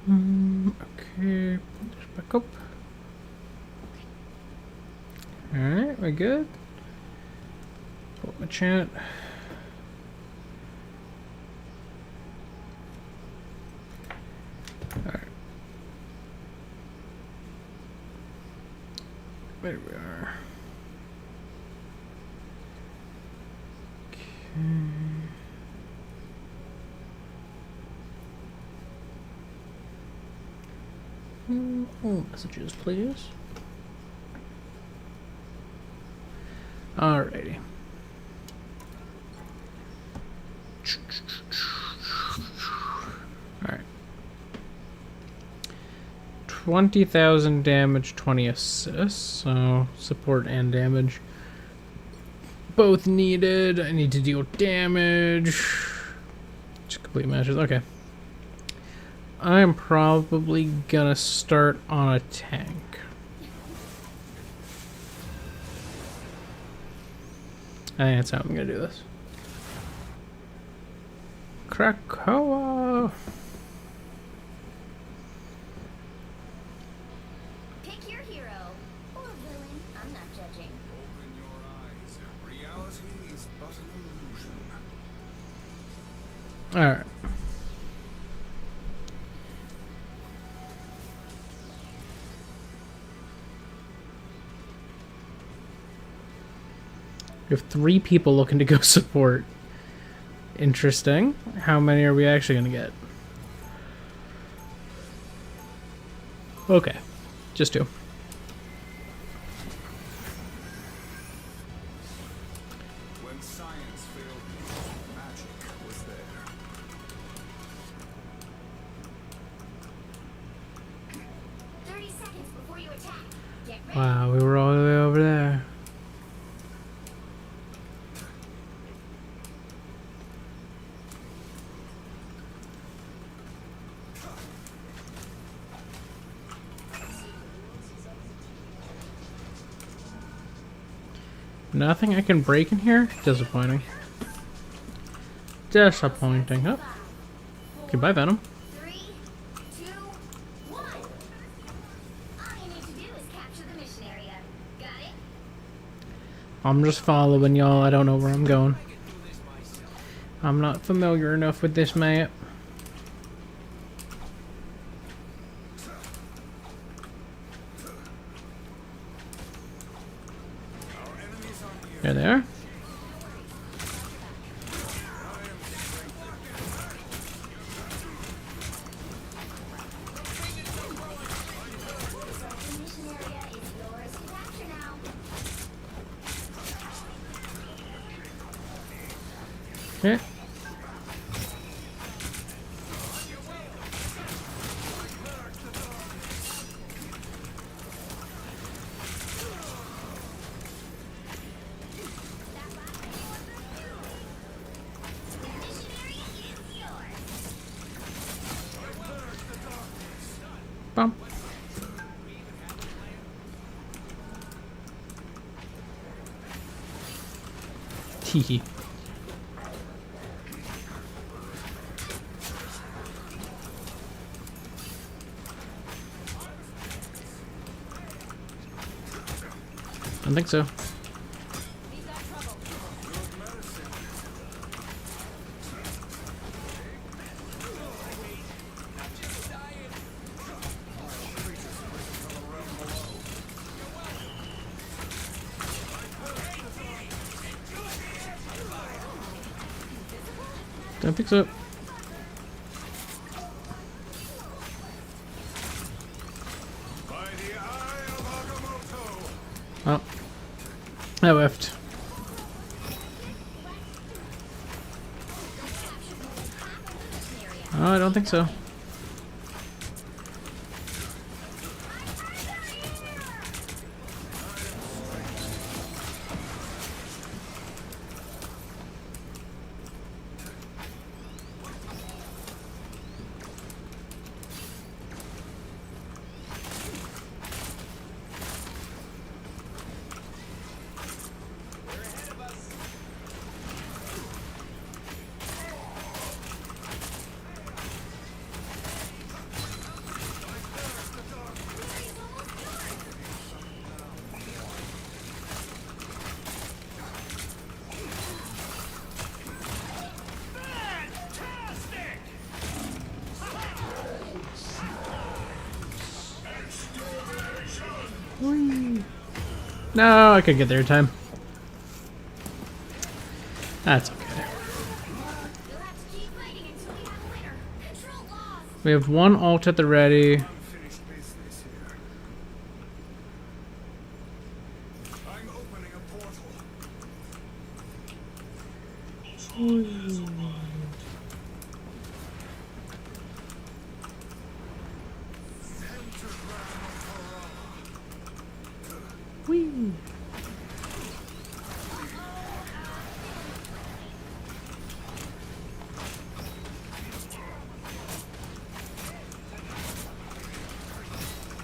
Okay, just back up. Alright, we're good. Pull up my chat. Alright. There we are. Okay. Messages, please. Alrighty. Alright. 20,000 damage, 20 assists. So, support and damage. Both needed. I need to deal damage. Just complete matches. Okay. I'm probably gonna start on a tank. I think that's how I'm gonna do this. Krakoa! Pick your hero. Or villain. I'm not judging. Open your eyes. Reality is but an illusion. Alright. We have 3 people looking to go support. Interesting. How many are we actually going to get? Okay. Just 2. When science failed me, magic was there. Seconds before you attack. Get ready. Wow, we were all the way over there. Nothing I can break in here? Disappointing. Disappointing. Oh. Goodbye, Venom. 3, 2, 1. All you need to do is capture the mission area. Got it? I'm just following y'all. I don't know where I'm going. I'm not familiar enough with this map. There they are. The mission area is yours to capture now. Okay. Bump. Teehee. I don't think so. Don't think so. By the eye of Agamotto. Oh. I whiffed. Oh, I don't think so. Whee. No, I could get there in time. That's okay. You'll have to keep fighting until we have a winner. Control lost. We have one ult at the ready. Unfinished business here. I'm opening a portal. Whee.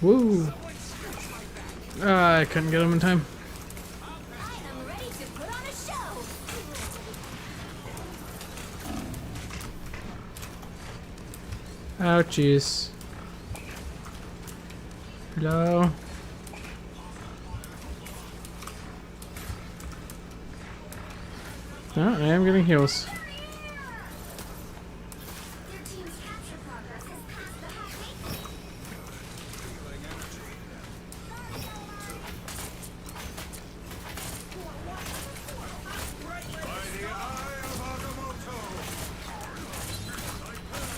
Woo. I couldn't get him in time. I am ready to put on a show. Oh, jeez. Hello? Oh, I am getting heals. Their team's capture progress has passed the halfway point. Feeling energy. By the eye of Agamotto. I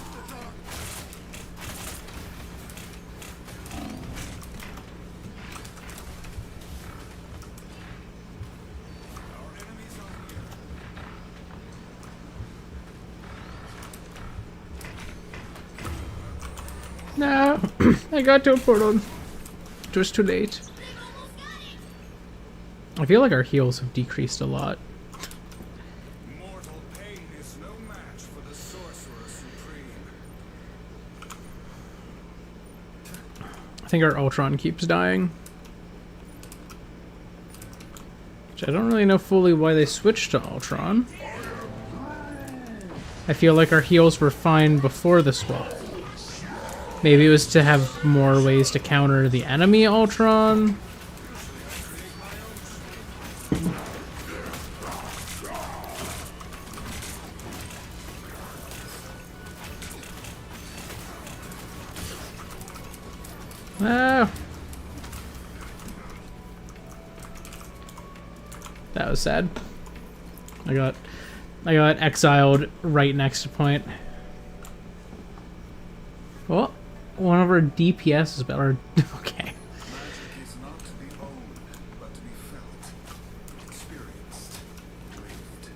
purge the dark. Our enemies are here. No, I got to a portal. It was too late. I feel like our heals have decreased a lot. Mortal pain is no match for the Sorcerer Supreme. I think our Ultron keeps dying. Which I don't really know fully why they switched to Ultron. I feel like our heals were fine before the swap. Maybe it was to have more ways to counter the enemy Ultron. Ah. That was sad. I got exiled right next to point. Well, one of our DPS is better. Okay. Magic is not to be owned, but to be felt, experienced, lived.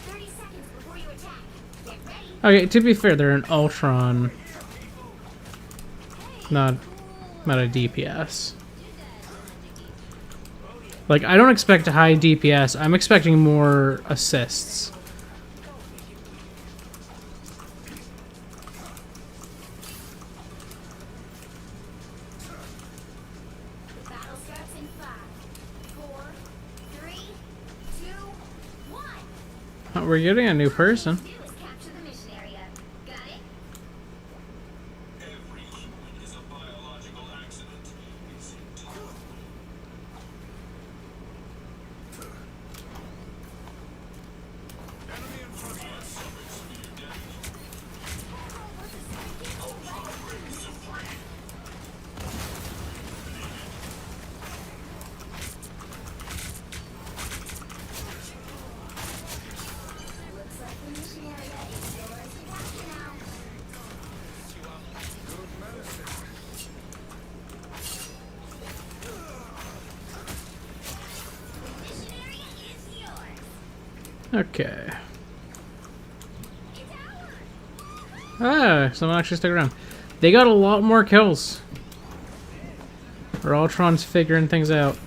30 seconds before you attack. Get ready. Okay, to be fair, they're an Ultron, not a DPS. Like, I don't expect a high DPS. I'm expecting more assists. The battle starts in 5, 4, 3, 2, 1. Oh, we're getting a new person. Do is capture the mission area. Got it? Every human is a biological accident. It's intolerable. Enemy in front of us. Looks like the mission area is yours to capture now. Good medicine. The mission area is yours. Okay. It's ours. Ah, someone actually stuck around. They got a lot more kills. Our Ultron's figuring things out.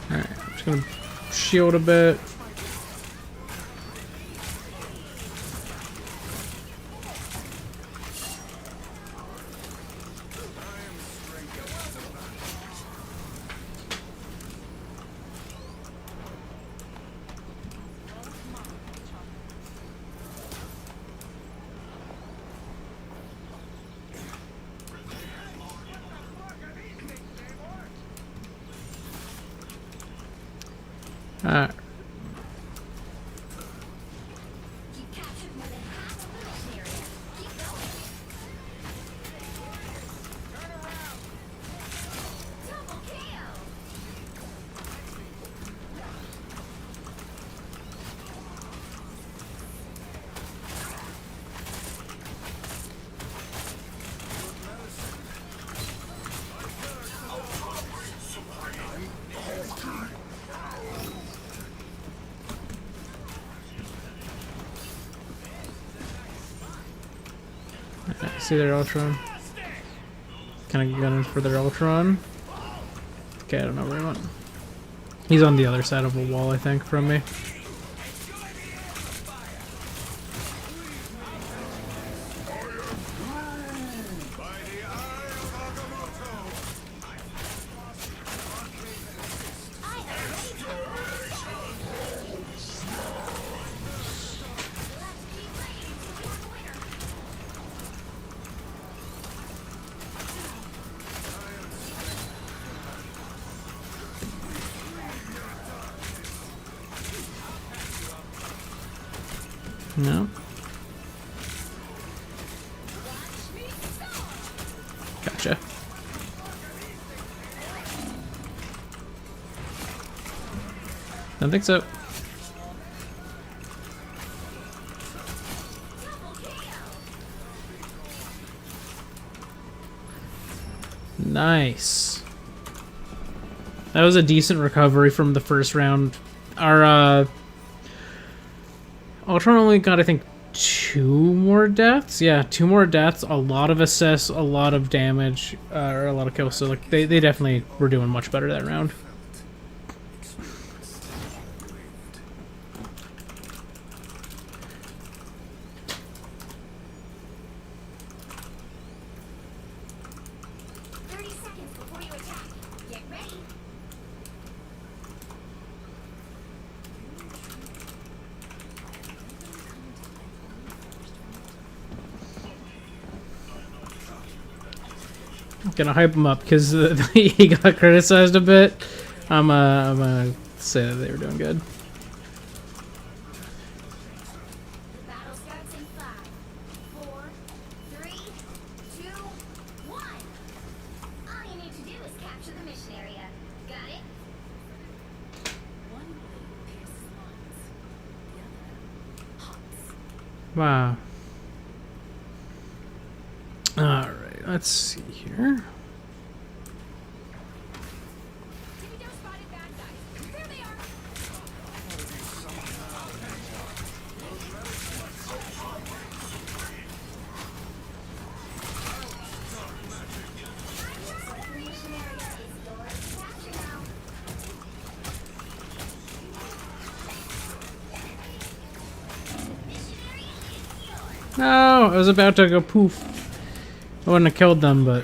Alright, I'm just gonna shield a bit. You've captured more than half of the mission area. Keep going. Double kill. See their Ultron. Kind of gunning for their Ultron. Okay, I don't know where he went. He's on the other side of a wall, I think, from me. No. Gotcha. Don't think so. Nice. That was a decent recovery from the first round. Our Ultron only got, I think, 2 more deaths. Yeah, 2 more deaths, a lot of assists, a lot of damage, or a lot of kills. So like they definitely were doing much better that round. Gonna hype him up because he got criticized a bit. I'm gonna say that they were doing good. The battle starts in 5, 4, 3, 2, 1. All you need to do is capture the mission area. Got it? One blade pierces lungs. The other hearts. Wow. All right, let's see here. Symbiotes spotted bad guys. There they are. The mission area is yours. Capture now. Mission area is yours. No, I was about to go poof. I wouldn't have killed them, but...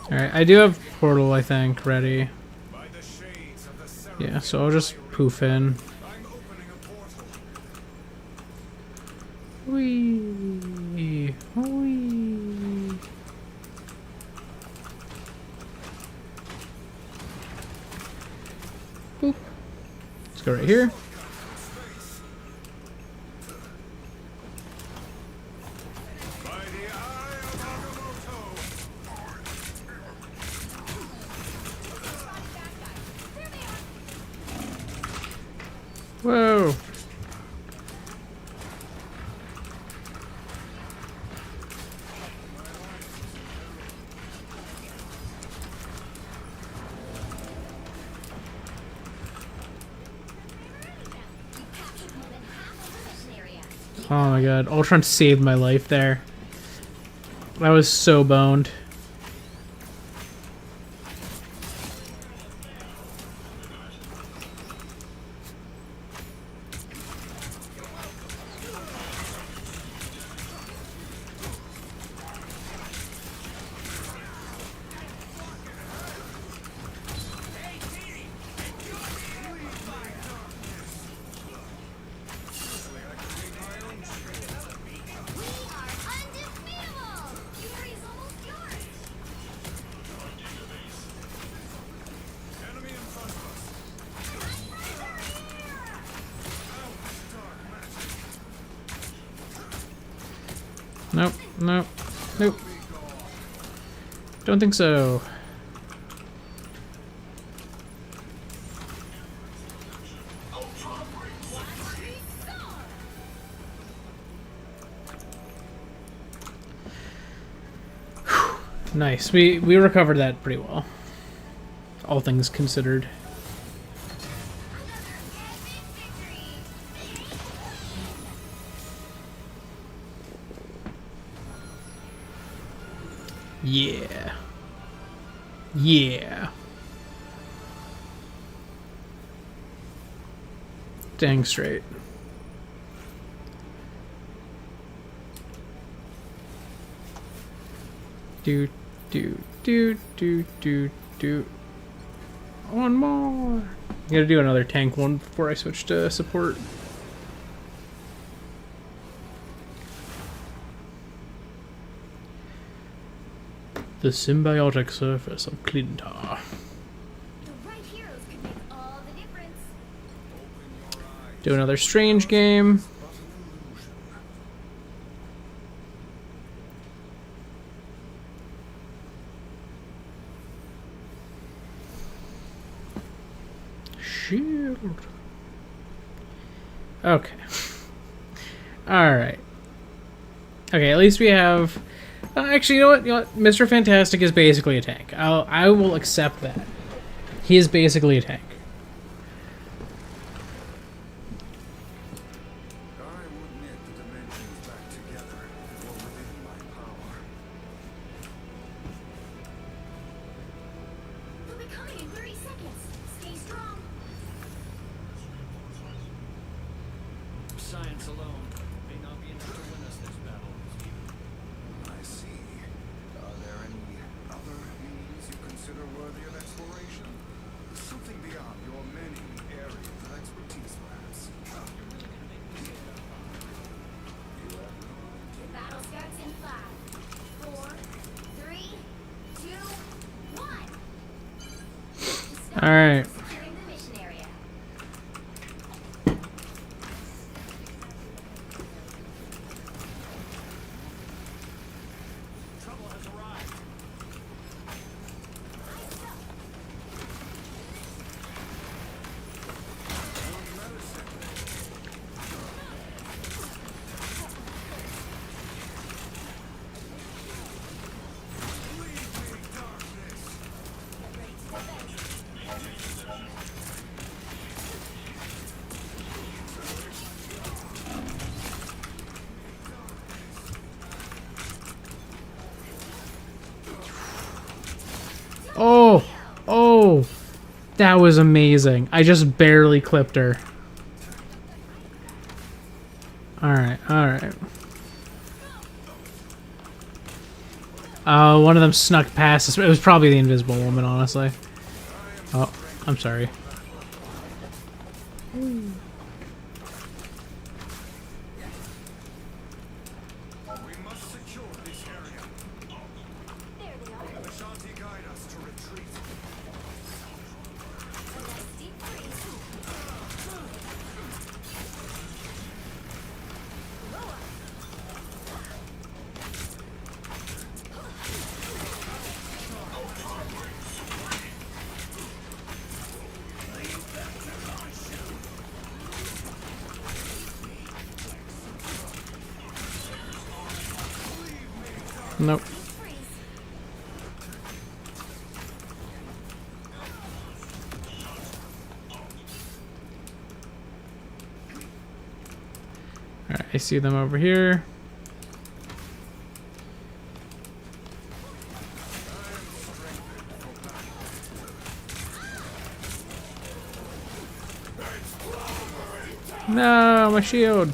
Alright, I do have portal, I think, ready. By the shades of the ceremony, Yeah, so I'll just poof in. I'm opening a portal. Whee! Whee! Boop. Let's go right here. By the eye of Agamotto. Whoa! You captured more than half of the mission area. Oh my god, Ultron saved my life there. I was so boned. We are undefeatable. Victory is almost yours. Nope, nope, nope. Don't think so. Whew. Nice. We recovered that pretty well. All things considered. Yeah. Yeah. Dang straight. Do, do, do, do, do, do. One more. I gotta do another tank one before I switch to support. The symbiotic surface of Clintar. The right heroes could make all the difference. Do another strange game. But an illusion. Shield. Okay. Alright. Okay, at least we have... actually, you know what? You know what? Mr. Fantastic is basically a tank. I will accept that. He is basically a tank. I would knit the dimensions back together if it were within my power. They'll be coming in 30 seconds. Stay strong. Science alone may not be enough to win us this battle, Stephen. I see. Are there any other means you consider worthy of exploration? Something beyond your many areas of expertise, perhaps. The battle starts in 5, 4, 3, 2, 1. Alright. Securing the mission area. Trouble has arrived. Oh! Oh! That was amazing. I just barely clipped her. Alright, alright. One of them snuck past us. It was probably the invisible woman, honestly. Oh, I'm sorry. We must secure this area. There they are. The Shanti guide us to retreat. A nice deep freeze. Nope. Freeze. Alright, I see them over here. No, my shield.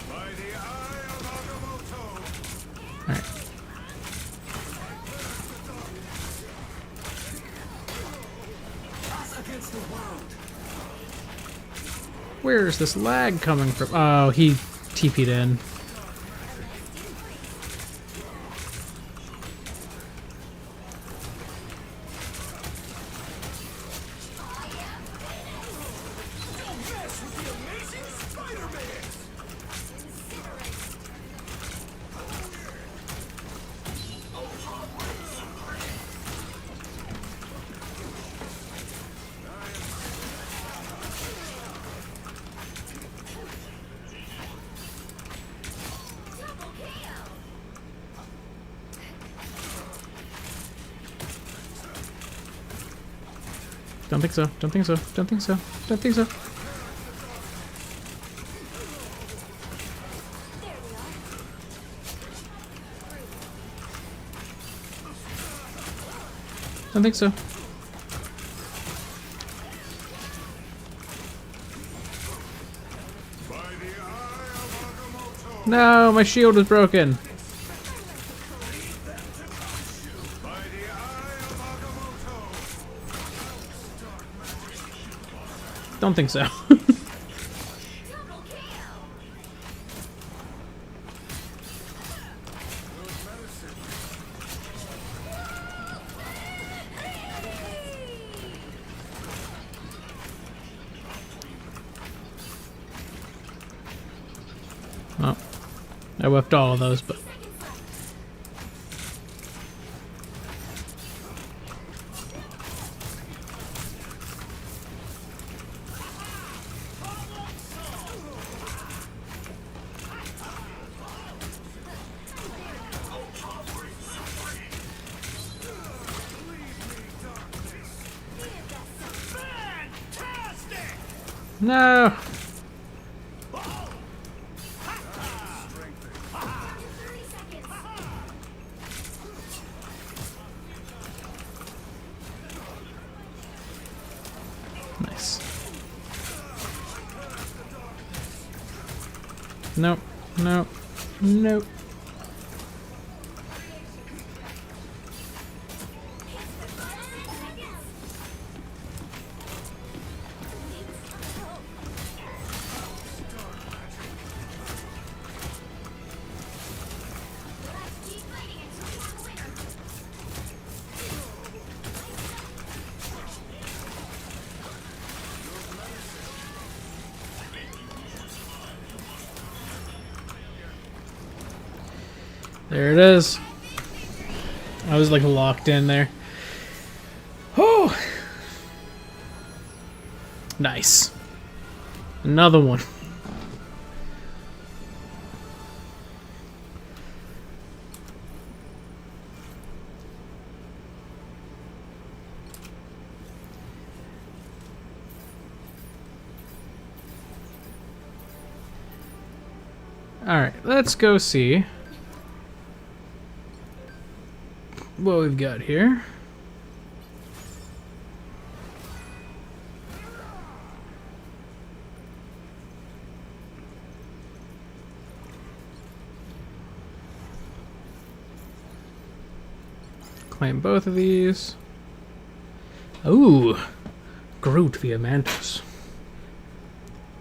By the eye of Agamotto. Alright. Where is this lag coming from? Oh, he TP'd in. Don't think so. Don't think so. Don't think so. Don't think so. There we are. Don't think so. By the eye of Agamotto! No, my shield is broken. By the eye of Agamotto! Don't think so. Double kill. Oh, I whipped all of those, but no. 30 seconds. Nice. Nope. Nope. Nope. Keep fighting until we have a winner. There it is. I was like locked in there. Oh, nice. Another one. All right, let's go see what we've got here. Claim both of these. Ooh, Groot via Mantis.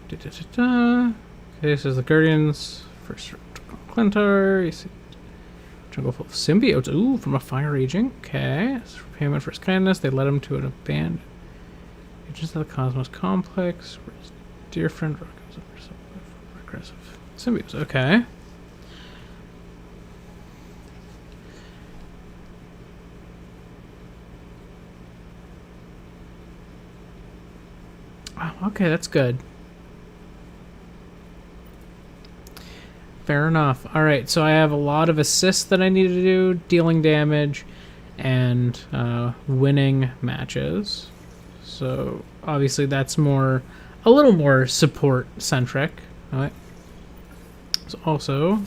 Da-da-da-da. Okay, so the Guardians. First Clintar. You see jungle full of symbiotes. Ooh, from a fire agent. Okay. As for payment for his kindness, they led him to an abandoned agents of the Cosmos Complex. Where his dear friend Rocco's aggressive symbiotes. Okay. Oh, okay, that's good. Fair enough. Alright, so I have a lot of assists that I need to do, dealing damage, and winning matches. So, obviously that's a little more support-centric. Alright. So also,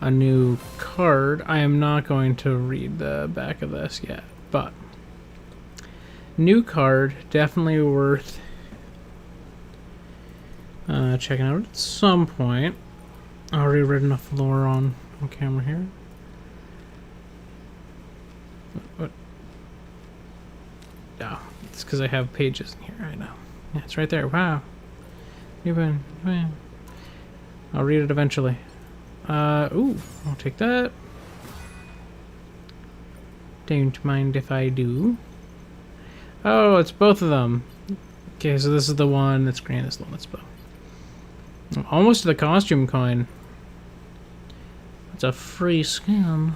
a new card. I am not going to read the back of this yet, but new card, definitely worth checking out at some point. I already read enough lore on camera here. What? Yeah, it's because I have pages in here. I know. Yeah, it's right there. Wow. Even. I'll read it eventually. Ooh, I'll take that. Don't mind if I do. Oh, it's both of them. Okay, so this is the one that's green. This is the one that's blue. I'm almost to the costume coin. It's a free skin.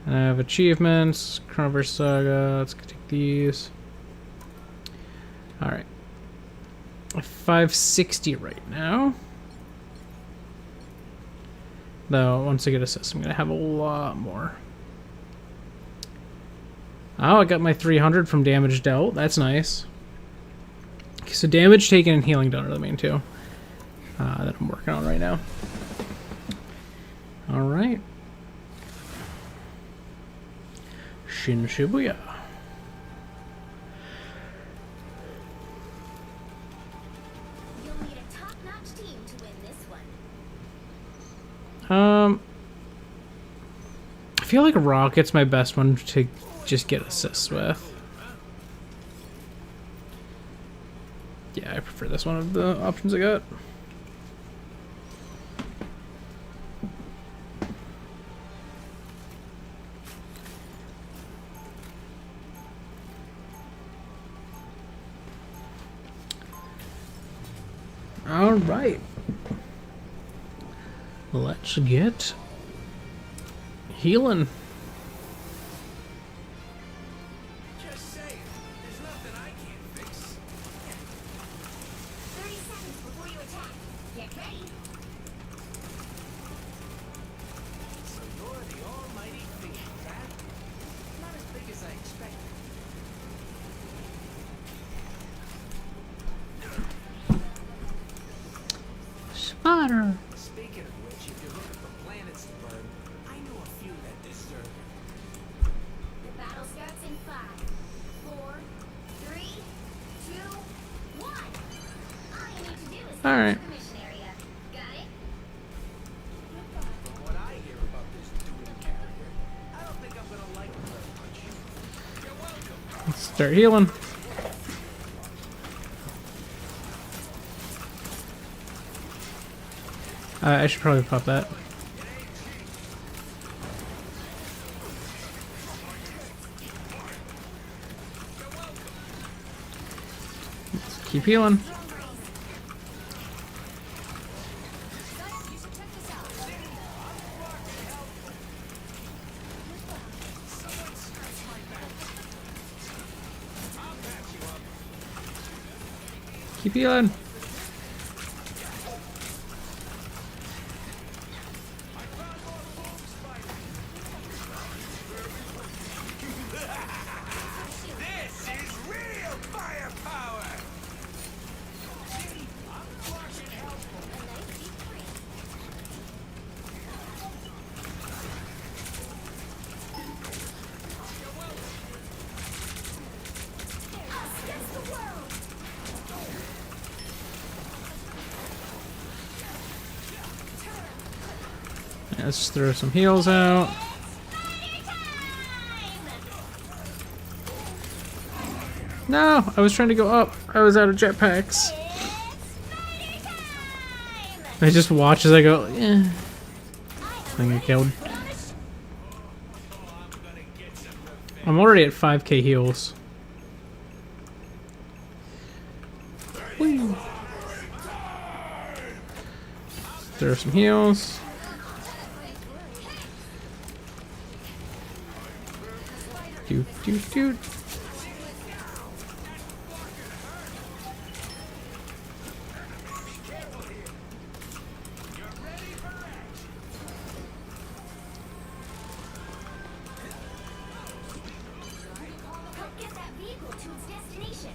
And I have achievements, Chronoverse Saga. Let's take these. Alright. 560 right now. Though, once I get assists, I'm going to have a lot more. Oh, I got my 300 from damage dealt. That's nice. Okay, so damage taken and healing done are the main two that I'm working on right now. All right. Shin Shibuya. You'll need a top-notch team to win this one. I feel like Rocket's my best one to just get assists with. Yeah, I prefer this one of the options I got. All right. Let's get healing. Just saying, there's nothing I can't fix. 30 seconds before you attack. Get ready. So you're the almighty fiend, huh? Not as big as I expected. Spotter. Speaking of which, if you're looking for planets to burn, I know a few that deserve it. The battle starts in 5, 4, 3, 2, 1. All you need to do is All right. capture the mission area. Got it? From what I hear about this dude character, I don't think I'm gonna like him very much. You're welcome. Let's start healing. I should probably pop that. Let's keep healing. Keep healing. This is real firepower! Us against the world. Yeah, let's just throw some heals out. No, I was trying to go up. I was out of jetpacks. I just watch as I go. Eh. I get killed. I'm already at 5k heals. Whee. Throw some heals. Doot, doot, doot. Help get that vehicle to its destination.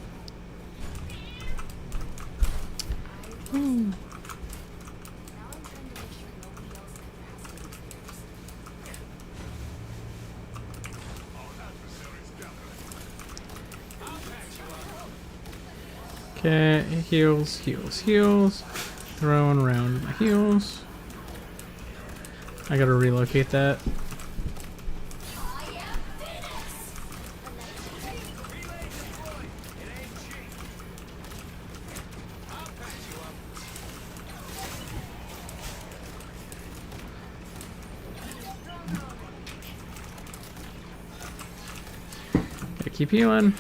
Okay, heals, heals, heals. Throwing around my heals. I gotta relocate that. Gotta keep healing.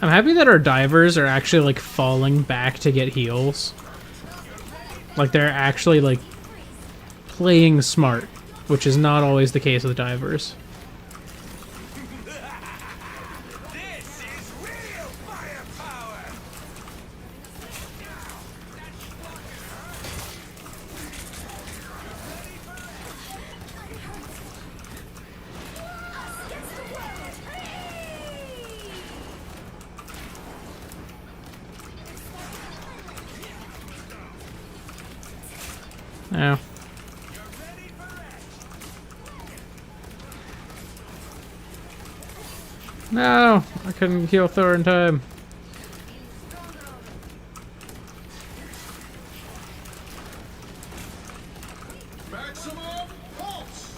I'm happy that our divers are actually like falling back to get heals. Like they're actually like playing smart, which is not always the case with divers. This Ow. No! I couldn't heal Thor in time. Maximum pulse!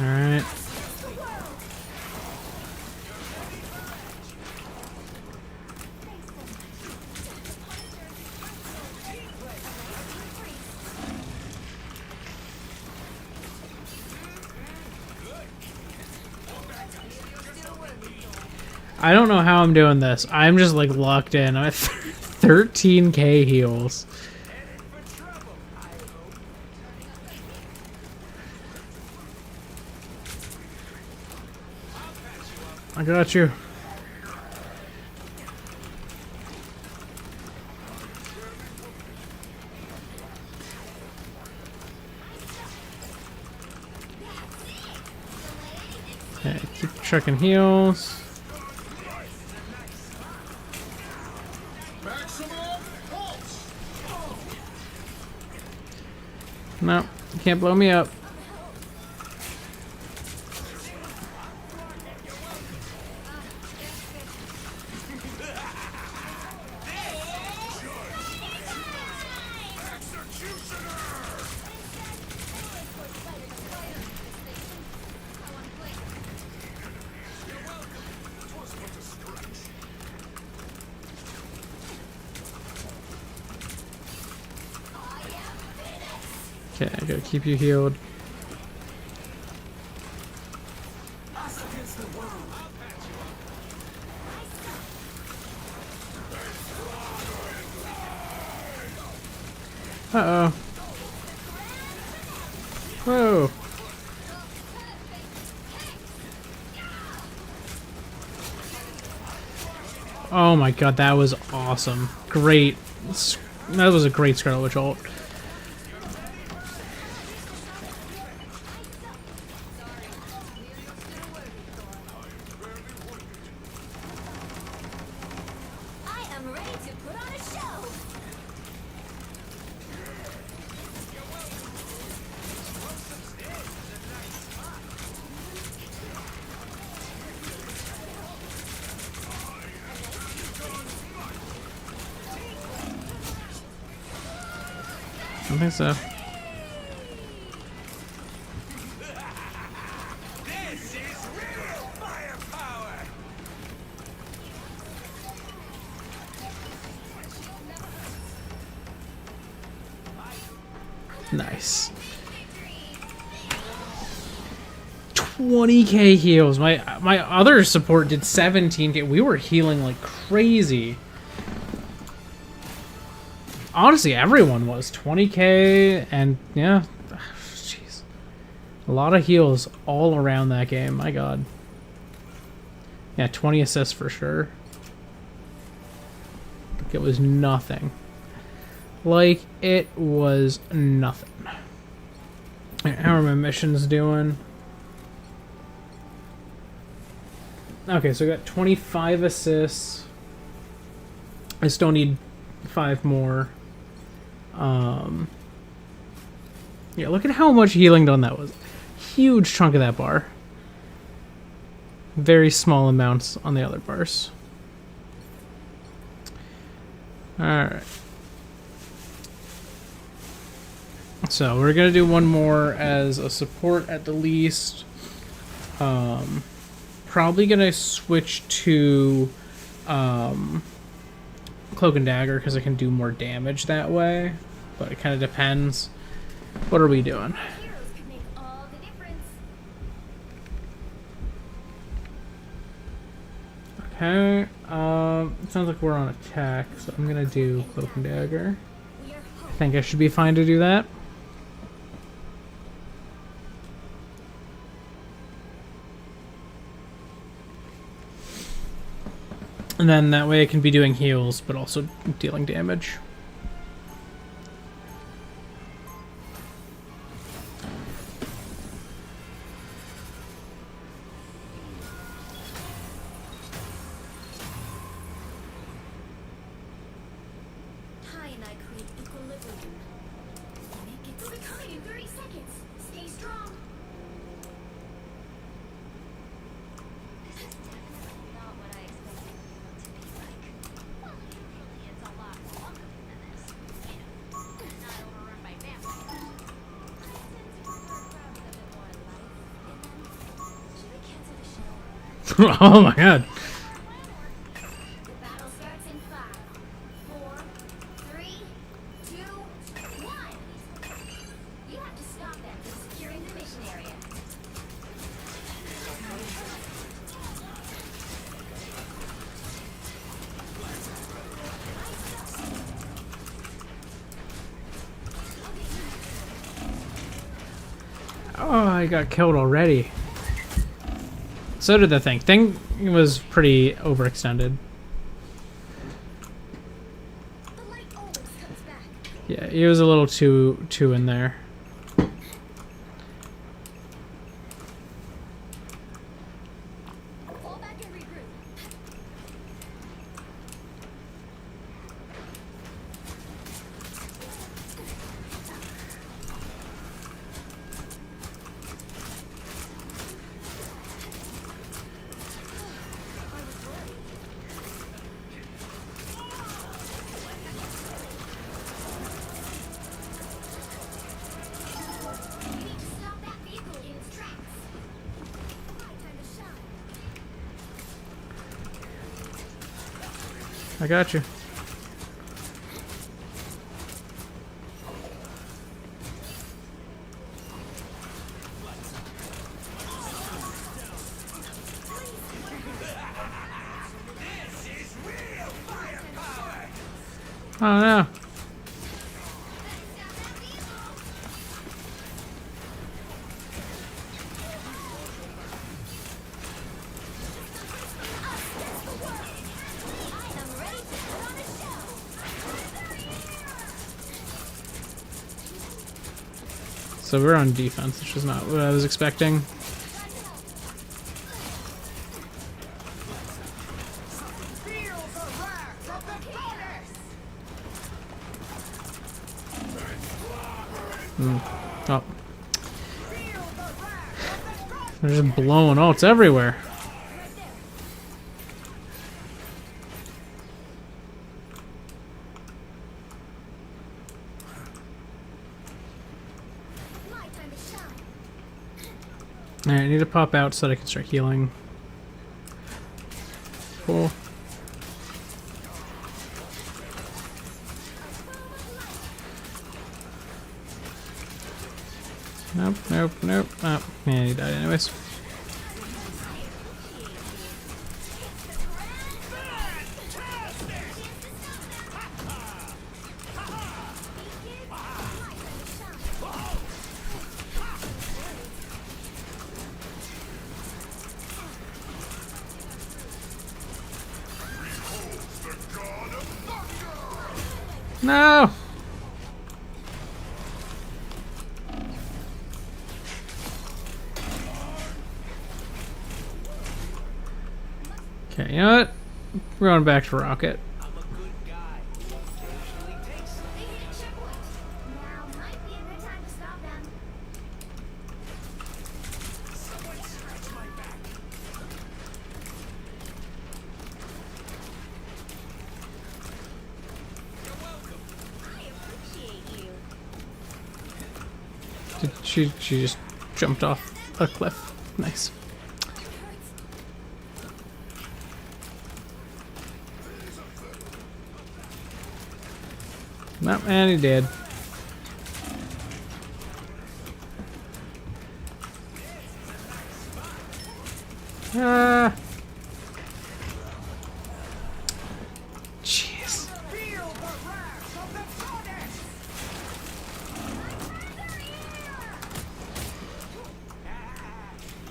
Alright. I don't know how I'm doing this. I'm just like locked in. I'm at 13k heals. I got you. Okay, keep checking heals. Maximum pulse! No, you can't blow me up. Okay, I gotta keep you healed. Uh-oh. Whoa. Oh my god, that was awesome. Great. That was a great Scarlet Witch ult. I am ready to put on a show. I think so. This is real firepower! Nice. 20k heals. My other support did 17k. We were healing like crazy. Honestly, everyone was 20k, and yeah, jeez, a lot of heals all around that game. My god. Yeah, 20 assists for sure. Like it was nothing. Like it was nothing. Alright, how are my missions doing? Okay, so I got 25 assists. I still need 5 more. Yeah, look at how much healing done that was. Huge chunk of that bar. Very small amounts on the other bars. Alright. So we're gonna do one more as a support at the least. Probably gonna switch to Cloak and Dagger because I can do more damage that way, but it kind of depends. What are we doing? Heroes could make all the difference. Okay, it sounds like we're on attack, so I'm gonna do Cloak and Dagger. We are I hope. think I should be fine to do that. And then that way I can be doing heals, but also dealing damage. Ty and I create equilibrium. Make it. We'll be coming in 30 seconds. Stay strong. This is definitely not what I expected it to be like. Well, usually it's a lot more welcoming than this. You know, not overrun by vampires. I tend to prefer crowds a bit more life in them. Should we cancel the show? Oh my god. The battle starts in 5, 4, 3, 2, 1. You have to stop them from securing the mission area. Oh, I got killed already. So did the thing. Thing was pretty overextended. The light always comes back. Yeah, he was a little too in there. Fall back and regroup. We need to stop that vehicle in its tracks. My time to shine. I got you. Oh no. I'm ready to put on a show. So we're on defense, which is not what I was expecting. Feel the wrath of the goddess! Oh. Feel the wrath of the goddess! They're just blowing ults everywhere. Right there. My time to shine. Alright, I need to pop out so that I can start healing. Cool. Nope, nope, nope. Oh, man, he died anyways. No! Okay, you know what? We're going back to Rocket. I'm a good guy who occasionally takes some. They hit a checkpoint. Now might be a good time to stop them. Someone scratch my back. You're welcome. I appreciate you. She just jumped off a cliff. Nice. No, and he did. Ah. Jeez. Feel the wrath of the goddess!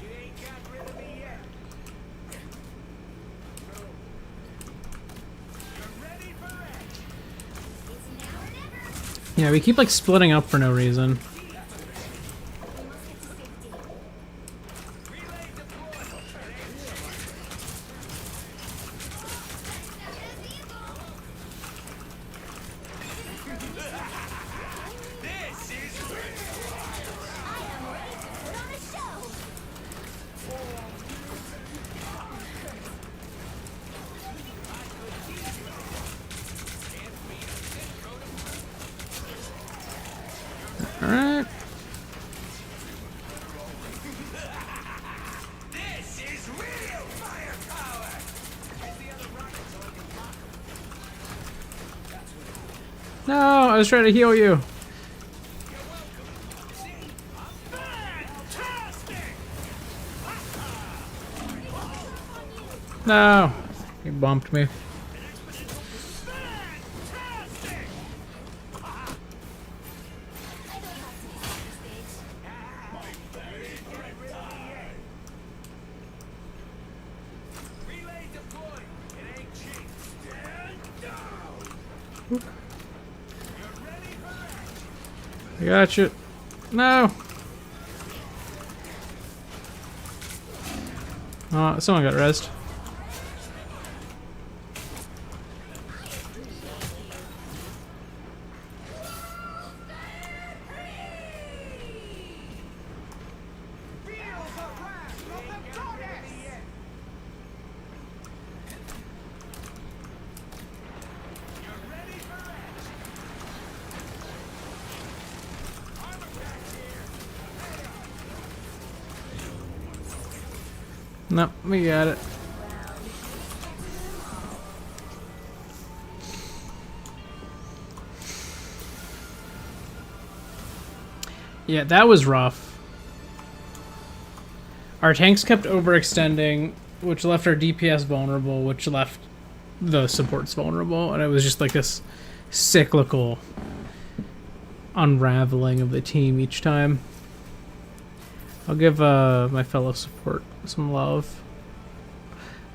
You ain't got rid of me yet. You're ready for it. It's now or never. Yeah, we keep like splitting up for no reason. We must get to safety. Relay deployed. This is I am ready to put on a show. All right. This is real firepower. No, I was trying to heal you. Fantastic! No, he bumped me. Fantastic! I don't have to be center stage. Relay deployed. It ain't cheap. Stand down. You're ready for action. I got you. No. Oh, someone got rezzed. Feel the wrath of the goddess. You're ready for action. Armor pack here. Nope, we got it. Yeah, that was rough. Our tanks kept overextending, which left our DPS vulnerable, which left the supports vulnerable, and it was just like this cyclical unraveling of the team each time. I'll give my fellow support some love.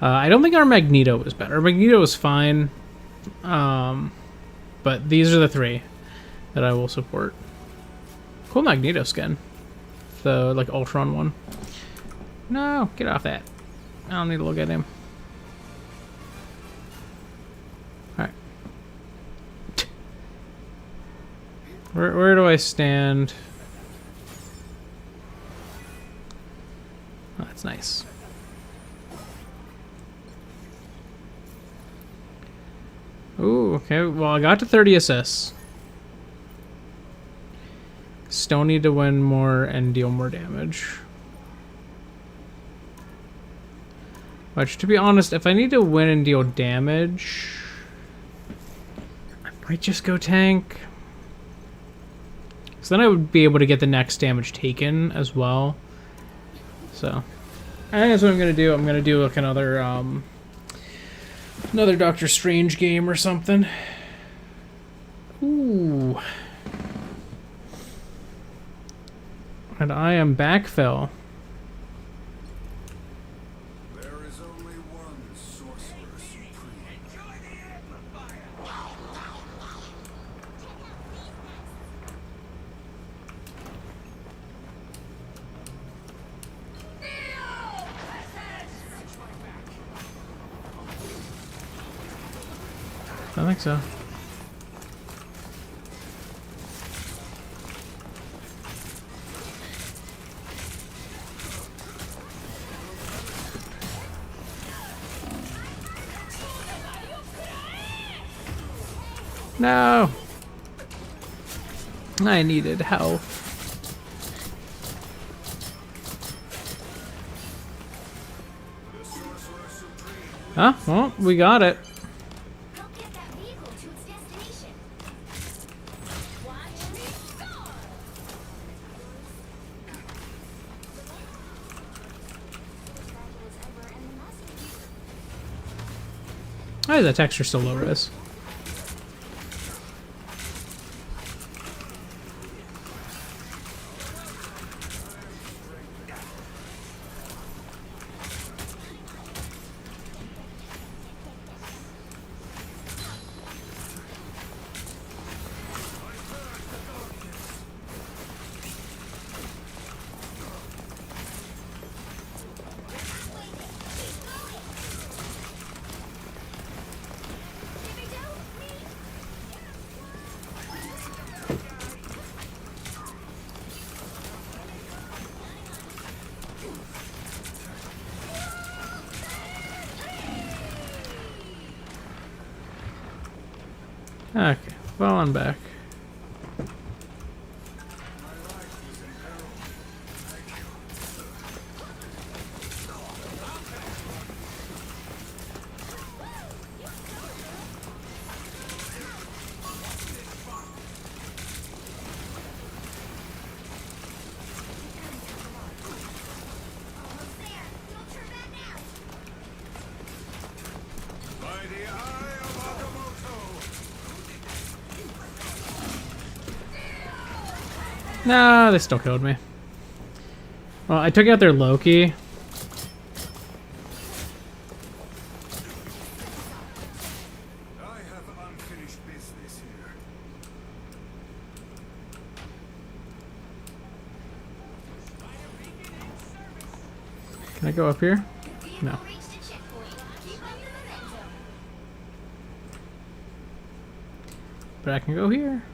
I don't think our Magneto was better. Our Magneto was fine, but these are the three that I will support. Cool Magneto skin, the like Ultron one. No, get off that. I don't need to look at him. All right. Where do I stand? Oh, that's nice. Ooh, okay. Well, I got to 30 assists. Still need to win more and deal more damage. Which, to be honest, if I need to win and deal damage, I might just go tank. So then I would be able to get the next damage taken as well. So, I think that's what I'm gonna do. I'm gonna do like another Doctor Strange game or something. Ooh. And I am backfill. There is only one sorcerer supreme. Enjoy the amplifier. I think so. No! I needed health. Huh? Well, we got it. Help get that vehicle to its destination. Watch me soar! Why is that texture so low res? Okay, fall on back. Almost there. Don't turn back now. By the eye of Agamotto! No, they still killed me. Well, I took out their Loki. I have unfinished business here. Can I go up here? No. Vehicle reached a checkpoint. Keep up the momentum. But I can go here.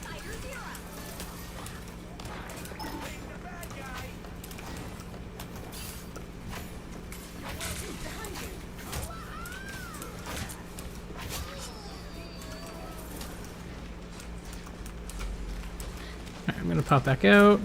Spider Zero. Alright, I'm gonna pop back out.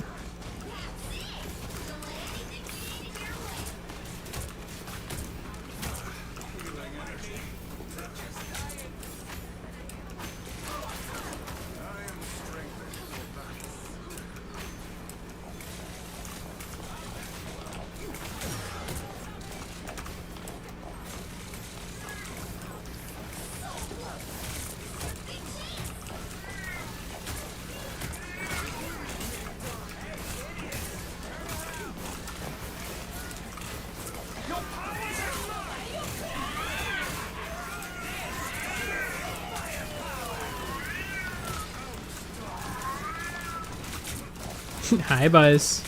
Hi, Buzz.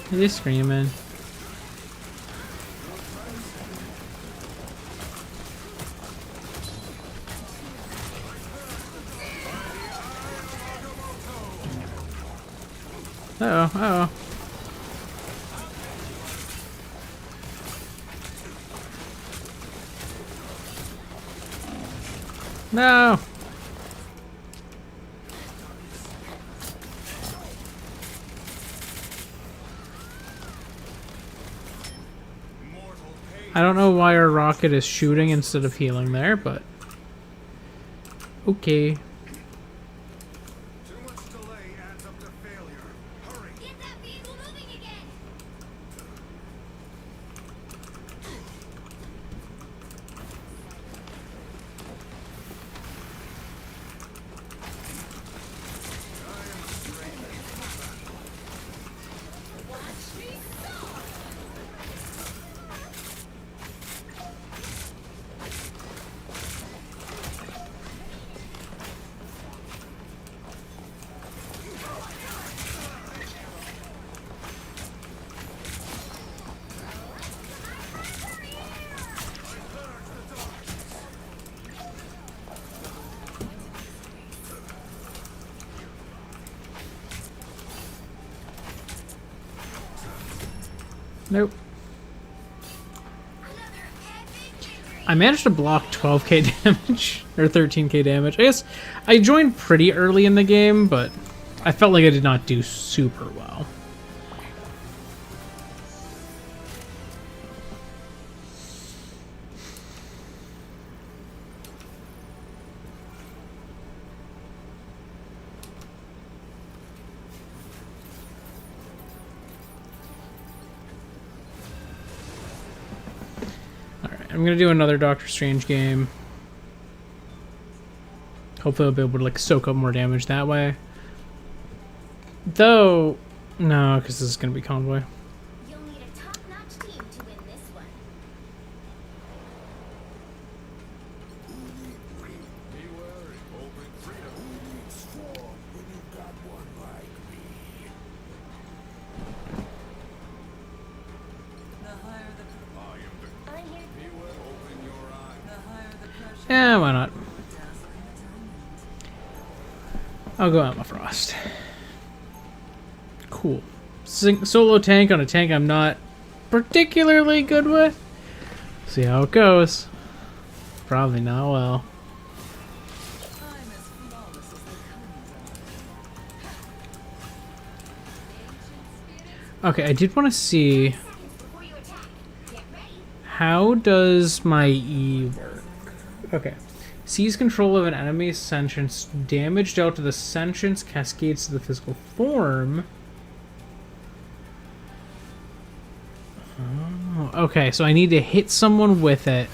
He's screaming. Uh-oh, uh-oh. No! I don't know why our rocket is shooting instead of healing there, but okay. Too much delay adds up to failure. Hurry! Get that vehicle moving again. Nope. Another epic victory. I managed to block 12k damage, or 13k damage. I guess I joined pretty early in the game, but I felt like I did not do super well. I'm gonna do another Doctor Strange game. Hopefully I'll be able to like soak up more damage that way. Though, no, because this is gonna be Convoy. You'll need a top-notch team to win this one. Be wary. Open freedom. Strong when you've got one like me. The higher the I am the. I'm here. Be wary. Open your eyes. higher the pressure. Yeah, why not? Dazzling diamond. I'll go Emma Frost. Cool. Solo tank on a tank I'm not particularly good with. See how it goes. Probably not well. I'm as flawless as the Comin. Okay, I did want to see Seconds before you attack. Get ready. how does my E work. Okay. Seize control of an enemy's sentience. Damage dealt to the sentience cascades to the physical form. Oh, okay, so I need to hit someone with it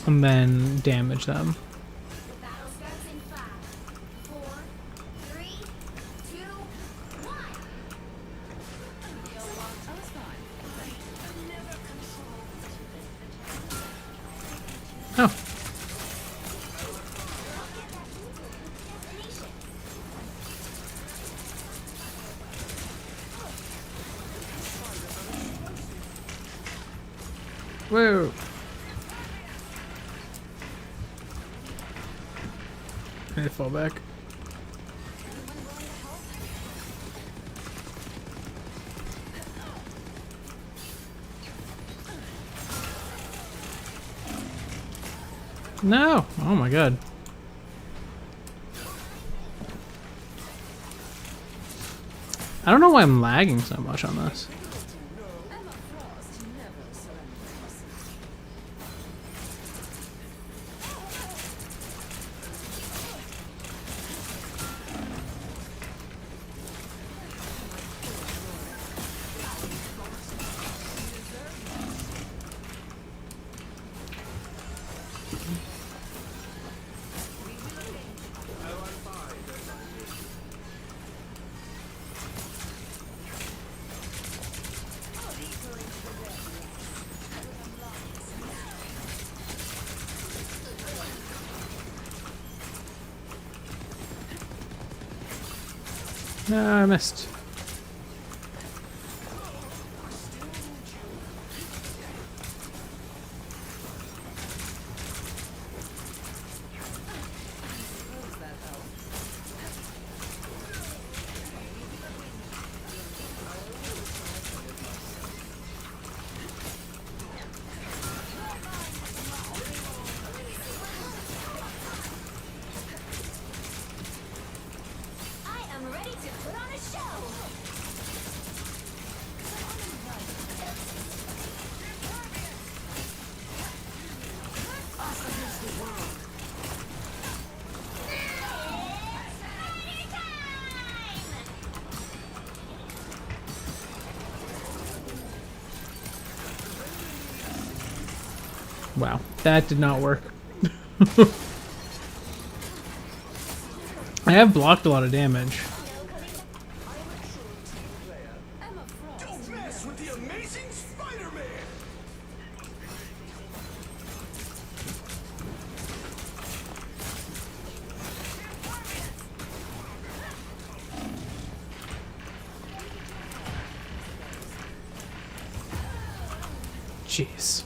and then damage them. The battle starts in 5, 4, 3, 2, 1. You'll want us fine. Never control. Oh, Destination. whoa. I fall back. No! Oh my god. I don't know why I'm lagging so much on this. Emma Frost never surrenders. No, I missed. Suppose that helps. I am ready to put on a show. Wow, that did not work. I have blocked a lot of damage. Emma Frost. Don't mess with the amazing Spider-Man! Jeez.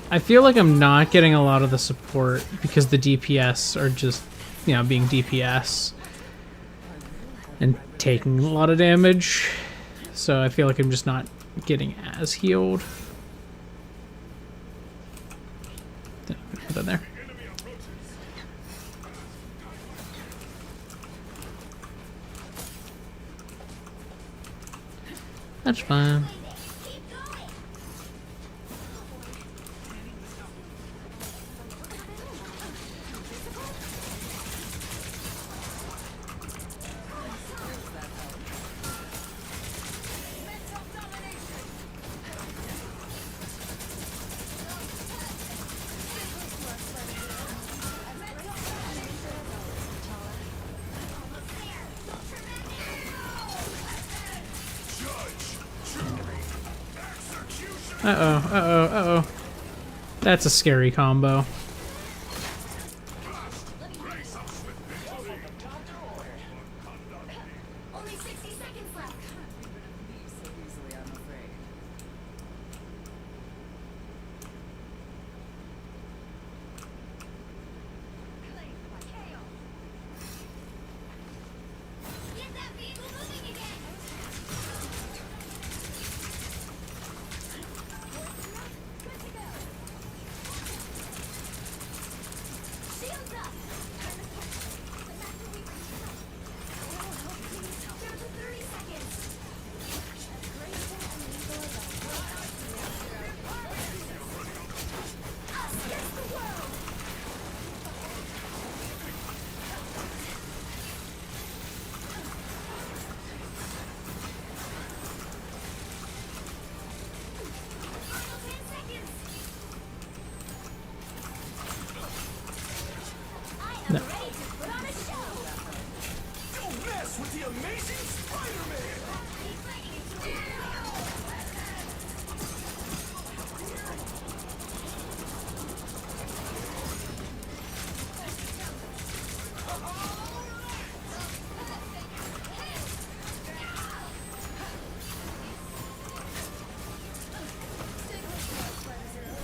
I feel like I'm not getting a lot of the support because the DPS are just, you know, being DPS. and taking a lot of damage. So I feel like I'm just not getting as healed. Put that there. That's fine. Keep going. Uh-oh, uh-oh, uh-oh. That's a scary combo. Only 60 seconds left. Leave so easily, I'm afraid. Get that vehicle moving again. Good to go. Shields up. Down to 30 seconds. Us against the world. Final 10 seconds. I am No. ready to put on a show. Don't mess with the amazing Spider-Man!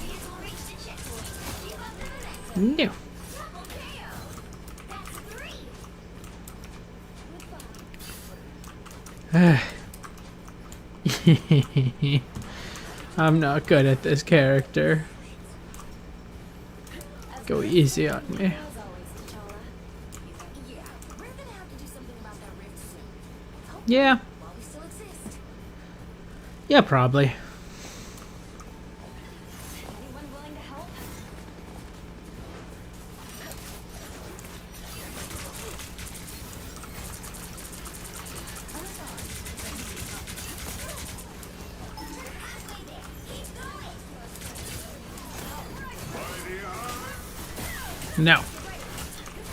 Vehicle reached the checkpoint. Keep up the momentum. No. Double KO. That's 3. I'm not good at this character. Go easy on me. As always, T'Challa. Yeah, we're gonna have to do something about that rift soon. Hopefully, Yeah. while we still exist. Yeah, probably. Anyone willing to help? Halfway there. Keep going. No.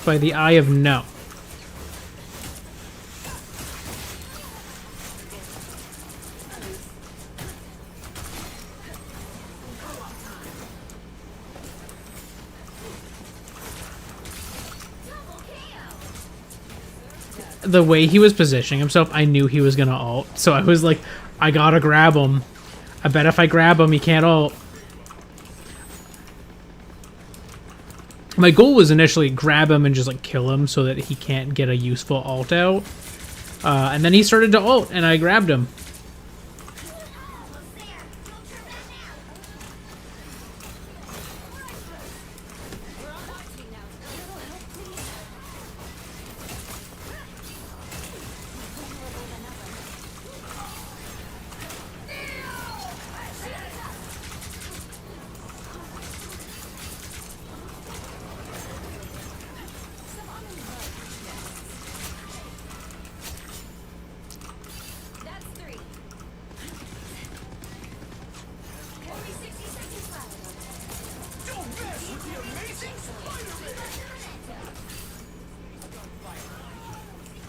By the eye of no. Double KO. The way he was positioning himself, I knew he was gonna ult. So I was like, I gotta grab him. I bet if I grab him, he can't ult. My goal was initially grab him and just like kill him so that he can't get a useful ult out. And then he started to ult, and I grabbed him. Almost there. Don't turn back now. We're on hot team now. A little help, please. Vulnerable than ever. Shields up. That's 3. Only 60 seconds left. Don't mess with the amazing Spider-Man!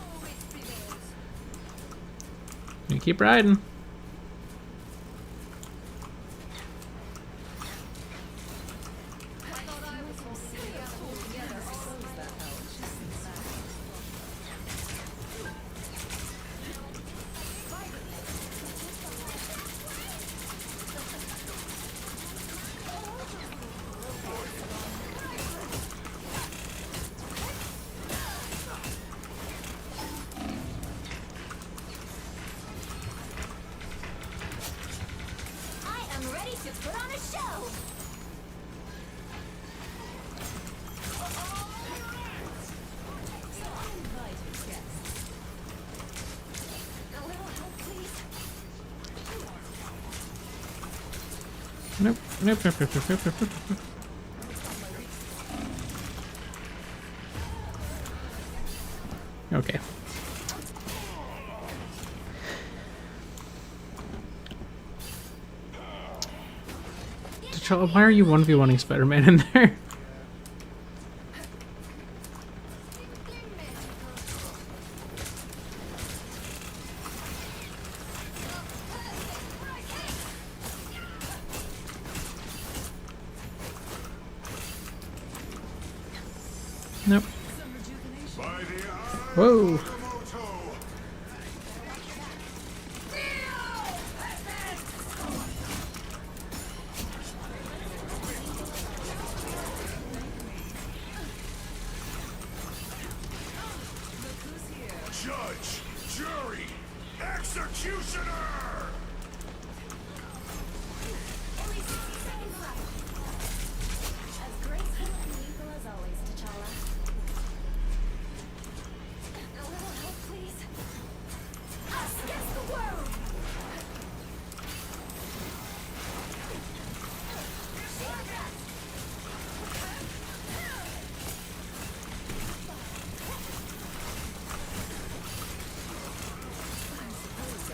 Always prevails. You keep riding. I thought I was supposed to be able to hold together all of my show. Uninvited guests. A little help, please. Nope. Nope. Nope. Nope. Nope. Nope. Nope. Nope. Okay. T'Challa, why are you 1v1ing Spider-Man in there? Nope. Some rejuvenation. By the eye Whoa. of Komodo. Look who's here. Judge, jury, executioner! Only 60 seconds left. As graceful and lethal as always, T'Challa. A little help, please. Us against the world!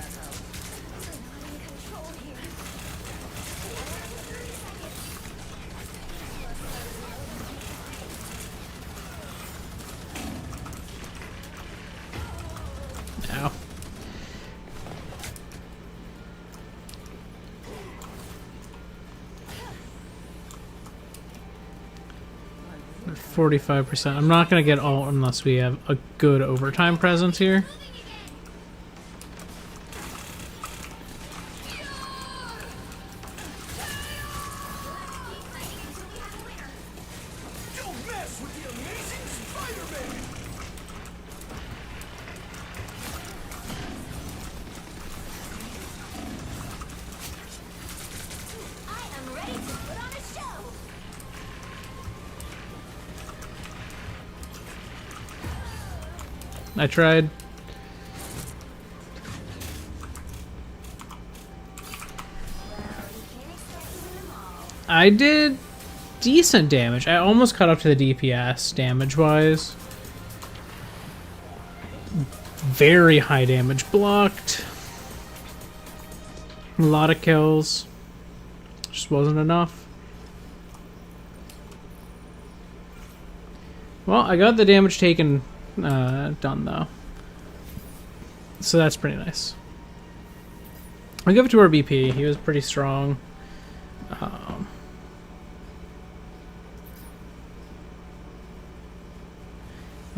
We're not in control here. 30 seconds. Ow. I 45%. I'm not gonna get all unless we have a good overtime presence here. Don't mess with the amazing Spider-Man! I am ready to put on a show. I tried. I did decent damage. I almost caught up to the DPS damage-wise. Very high damage blocked. A lot of kills. Just wasn't enough. Well, I got the damage taken done though. So that's pretty nice. I'll give it to our BP. He was pretty strong.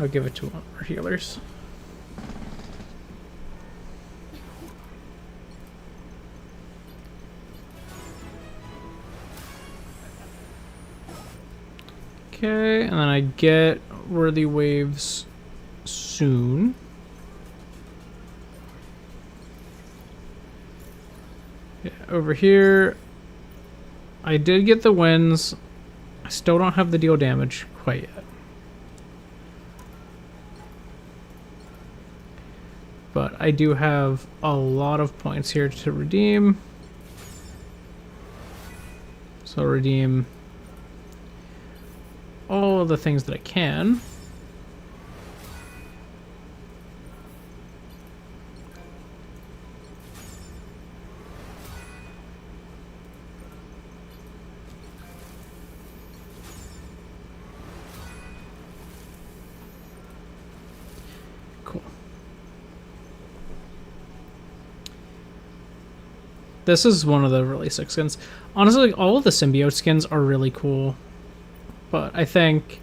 I'll give it to one of our healers. Okay, and then I get worthy waves soon. Yeah, over here, I did get the wins. I still don't have the deal damage quite yet. But I do have a lot of points here to redeem. So I'll redeem all of the things that I can. Cool. This is one of the really sick skins. Honestly, all of the symbiote skins are really cool. But I think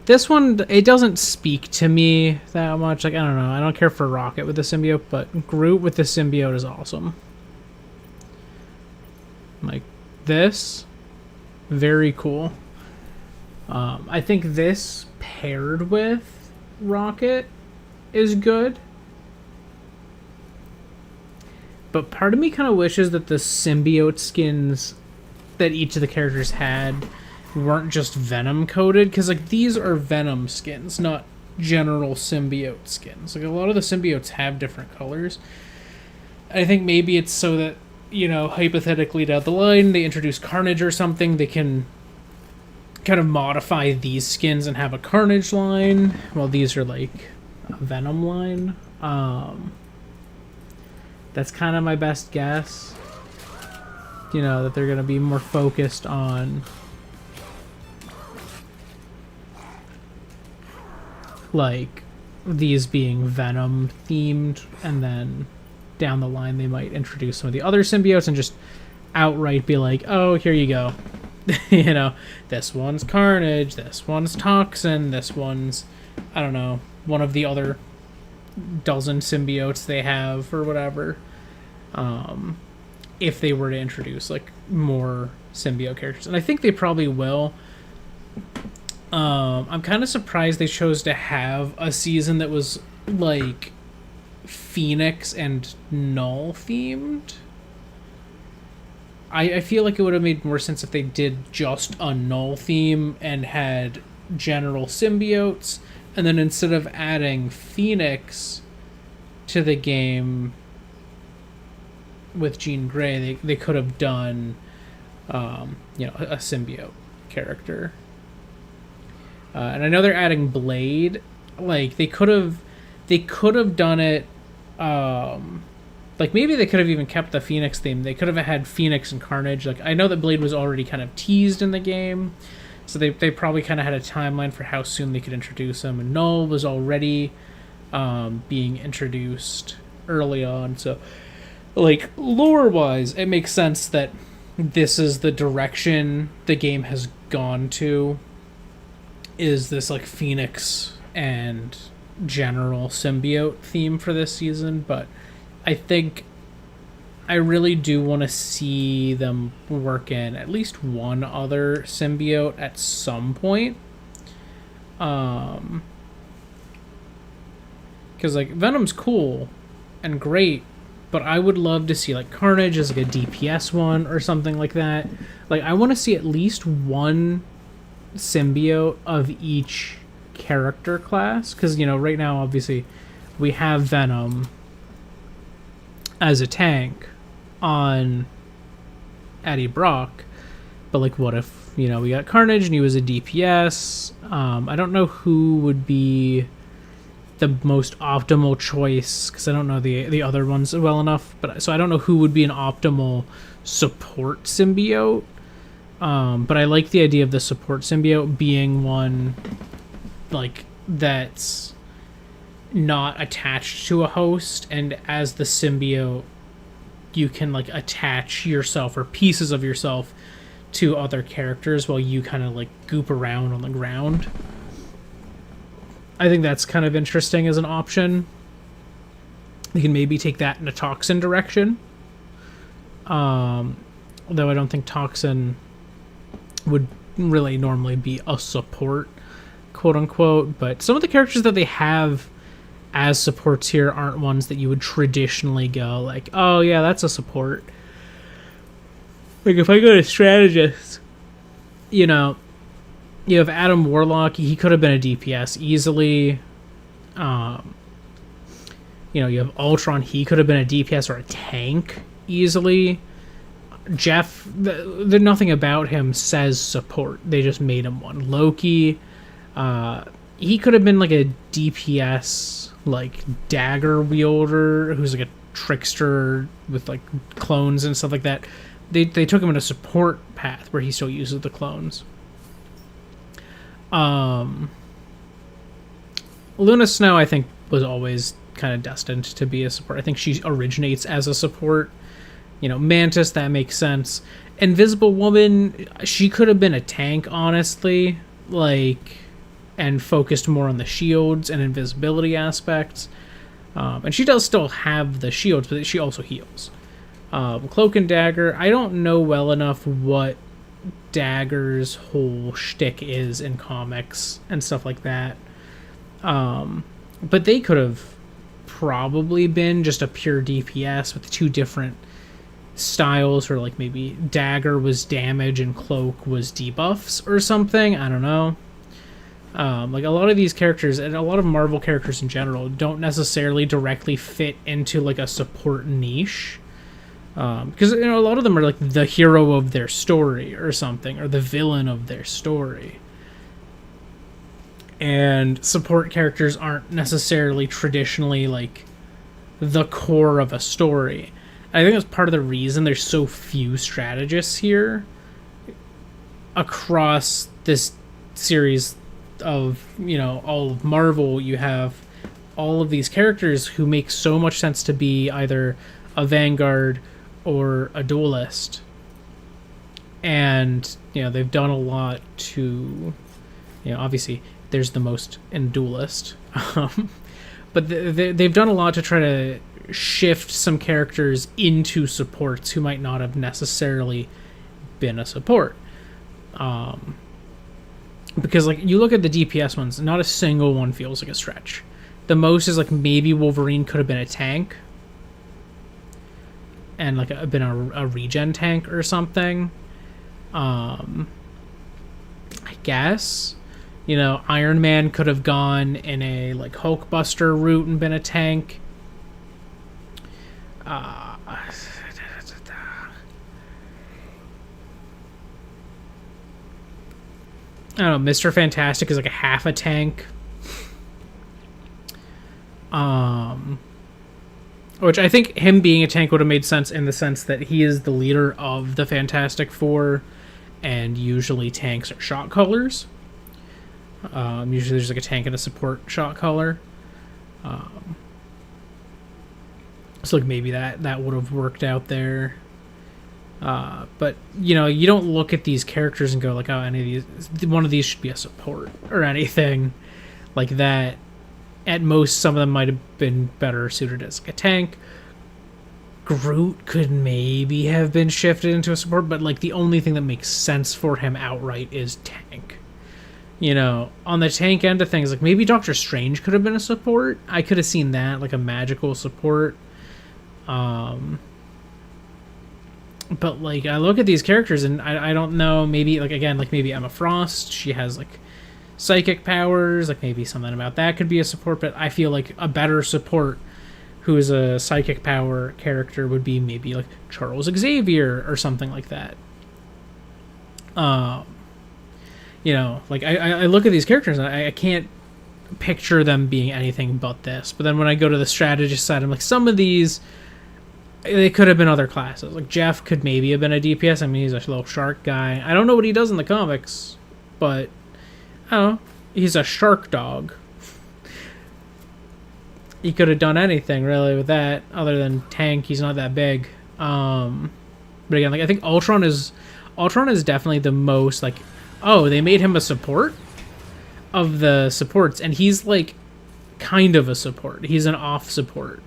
this one, it doesn't speak to me that much. Like, I don't know. I don't care for Rocket with the symbiote, but Groot with the symbiote is awesome. Like, this, very cool. I think this paired with Rocket is good. but part of me kind of wishes that the symbiote skins that each of the characters had weren't just Venom coded, because like these are Venom skins, not general symbiote skins. Like a lot of the symbiotes have different colors. I think maybe it's so that, you know, hypothetically down the line they introduce Carnage or something, they can kind of modify these skins and have a Carnage line, while these are like a Venom line. That's kind of my best guess. You know, that they're going to be more focused on like these being Venom themed, and then down the line they might introduce some of the other symbiotes and just outright be like, oh, here you go. You know, this one's Carnage, this one's Toxin, this one's, I don't know, one of the other dozen symbiotes they have or whatever. If they were to introduce like more symbiote characters, and I think they probably will. I'm kind of surprised they chose to have a season that was like Phoenix and Null themed. I feel like it would have made more sense if they did just a Null theme and had general symbiotes, and then instead of adding Phoenix to the game with Jean Grey, they could have done you know, a symbiote character. And I know they're adding Blade. Like they could have done it. Like maybe they could have even kept the Phoenix theme. They could have had Phoenix and Carnage. Like I know that Blade was already kind of teased in the game, so they probably kind of had a timeline for how soon they could introduce him. And Null was already being introduced early on, so like lore wise, it makes sense that this is the direction the game has gone to. Is this like Phoenix and general symbiote theme for this season? But I think I really do want to see them work in at least one other symbiote at some point. Because like Venom's cool and great, but I would love to see like Carnage as like a DPS one or something like that. Like I want to see at least one symbiote of each character class, because you know right now obviously we have Venom as a tank on Eddie Brock, but like what if, you know, we got Carnage and he was a DPS? I don't know who would be the most optimal choice, because I don't know the other ones well enough, but so I don't know who would be an optimal support symbiote. But I like the idea of the support symbiote being one like that's not attached to a host, and as the symbiote you can like attach yourself or pieces of yourself to other characters while you kind of like goop around on the ground. I think that's kind of interesting as an option. They can maybe take that in a Toxin direction. Though I don't think Toxin would really normally be a support, quote unquote, but some of the characters that they have as supports here aren't ones that you would traditionally go like, oh yeah, that's a support. Like if I go to strategist, you know, you have Adam Warlock, he could have been a DPS easily. You know, you have Ultron, he could have been a DPS or a tank easily. Jeff, nothing about him says support. They just made him one. Loki, he could have been like a DPS, like dagger wielder, who's like a trickster with like clones and stuff like that. They took him in a support path where he still uses the clones. Luna Snow, I think, was always kind of destined to be a support. I think she originates as a support. You know, Mantis, that makes sense. Invisible Woman, she could have been a tank, honestly, like, and focused more on the shields and invisibility aspects. And she does still have the shields, but she also heals. Cloak and Dagger, I don't know well enough what Dagger's whole shtick is in comics and stuff like that. But they could have probably been just a pure DPS with two different styles, or like maybe dagger was damage and cloak was debuffs or something. I don't know. Like a lot of these characters and a lot of Marvel characters in general don't necessarily directly fit into like a support niche, because you know a lot of them are like the hero of their story or something, or the villain of their story. And support characters aren't necessarily traditionally like the core of a story. I think that's part of the reason there's so few strategists here across this series of, you know, all of Marvel. You have all of these characters who make so much sense to be either a vanguard or a duelist. And, you know, they've done a lot to, you know, obviously there's the most in duelist. But they've done a lot to try to shift some characters into supports who might not have necessarily been a support. Because like you look at the DPS ones, not a single one feels like a stretch. The most is like maybe Wolverine could have been a tank, and like been a regen tank or something. I guess, you know, Iron Man could have gone in a like Hulkbuster route and been a tank. I don't know, Mr. Fantastic is like a half a tank. Which I think him being a tank would have made sense in the sense that he is the leader of the Fantastic Four, and usually tanks are shot callers. Usually there's like a tank and a support shot caller. So like maybe that would have worked out there. But you know, you don't look at these characters and go like, oh, one of these should be a support or anything like that. At most, some of them might have been better suited as like a tank. Groot could maybe have been shifted into a support, but like the only thing that makes sense for him outright is tank. You know, on the tank end of things, like maybe Doctor Strange could have been a support. I could have seen that, like a magical support. But like I look at these characters and I don't know, maybe like again, like maybe Emma Frost, she has like psychic powers, like maybe something about that could be a support, but I feel like a better support who is a psychic power character would be maybe like Charles Xavier or something like that. You know, like I look at these characters and I can't picture them being anything but this. But then when I go to the strategist side, I'm like, some of these, they could have been other classes. Like Jeff could maybe have been a DPS. I mean, he's a little shark guy. I don't know what he does in the comics, but I don't know. He's a shark dog. He could have done anything really with that, other than tank. He's not that big. But again, like I think Ultron is definitely the most like, oh, they made him a support of the supports, and he's like kind of a support. He's an off support.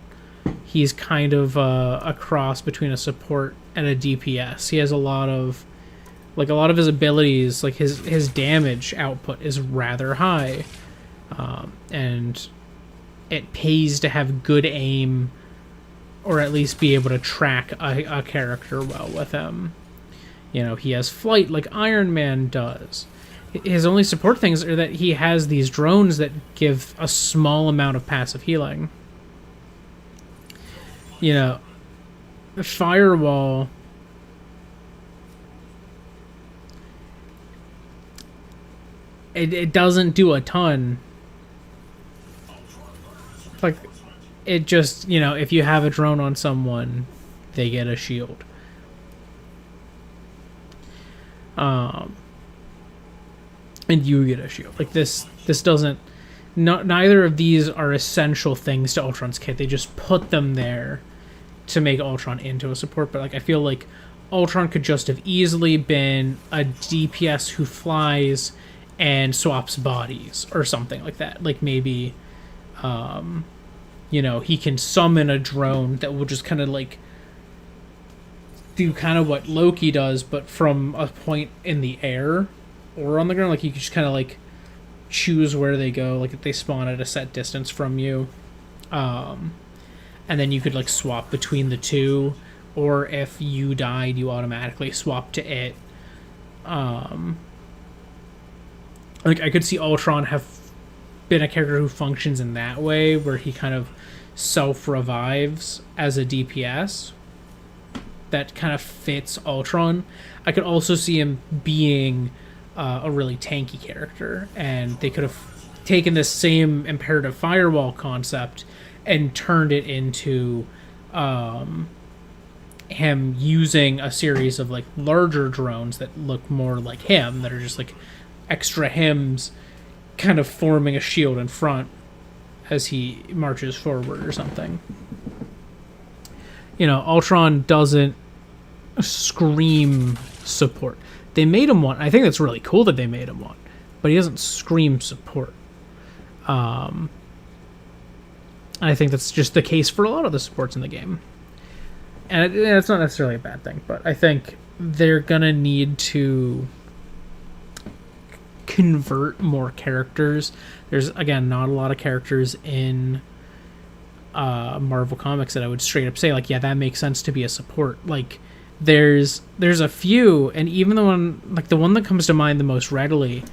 He's kind of a cross between a support and a DPS. He has a lot of his abilities, like his damage output is rather high, and it pays to have good aim, or at least be able to track a character well with him. You know, he has flight like Iron Man does. His only support things are that he has these drones that give a small amount of passive healing. You know, the firewall, it doesn't do a ton. Like, it just, you know, if you have a drone on someone, they get a shield. And you get a shield. Like this doesn't, neither of these are essential things to Ultron's kit. They just put them there to make Ultron into a support. But like I feel like Ultron could just have easily been a DPS who flies and swaps bodies or something like that. Like maybe you know, he can summon a drone that will just kind of like do kind of what Loki does, but from a point in the air or on the ground. Like you can just kind of like choose where they go, like if they spawn at a set distance from you And then you could like swap between the two, or if you died, you automatically swap to it. Like I could see Ultron have been a character who functions in that way, where he kind of self-revives as a DPS. That kind of fits Ultron. I could also see him being a really tanky character, and they could have taken this same imperative firewall concept and turned it into him using a series of like larger drones that look more like him, that are just like extra hymns kind of forming a shield in front as he marches forward or something. You know, Ultron doesn't scream support. They made him one. I think that's really cool that they made him one, but he doesn't scream support. And I think that's just the case for a lot of the supports in the game. And it's not necessarily a bad thing, but I think they're gonna need to convert more characters. There's, again, not a lot of characters in Marvel Comics that I would straight up say, like, yeah, that makes sense to be a support. Like, there's a few, and even the one, like, the one that comes to mind the most readily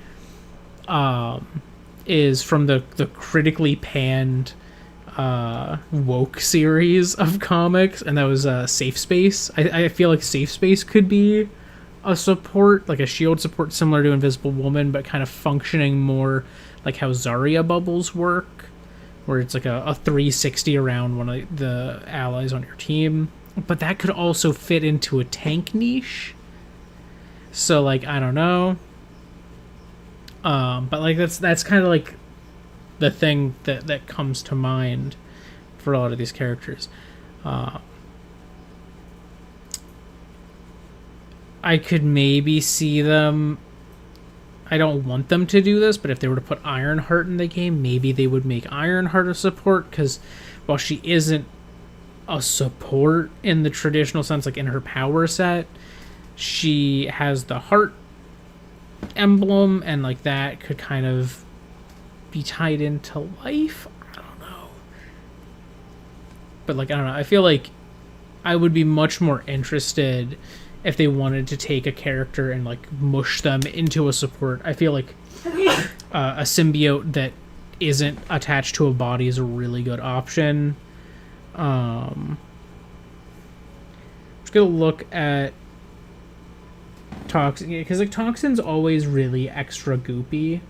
is from the critically panned woke series of comics, and that was Safe Space. I feel like Safe Space could be a support, like a shield support similar to Invisible Woman, but kind of functioning more like how Zarya bubbles work, where it's like a 360 around one of the allies on your team. But that could also fit into a tank niche. So, like, I don't know. But like that's kind of like the thing that comes to mind for a lot of these characters. I could maybe see them. I don't want them to do this, but if they were to put Ironheart in the game, maybe they would make Ironheart a support, because while she isn't a support in the traditional sense, like in her power set, she has the heart emblem, and like that could kind of be tied into life. I don't know. But like, I don't know. I feel like I would be much more interested if they wanted to take a character and like mush them into a support. I feel like a symbiote that isn't attached to a body is a really good option. Just gonna look at Toxin, because like Toxin's always really extra goopy.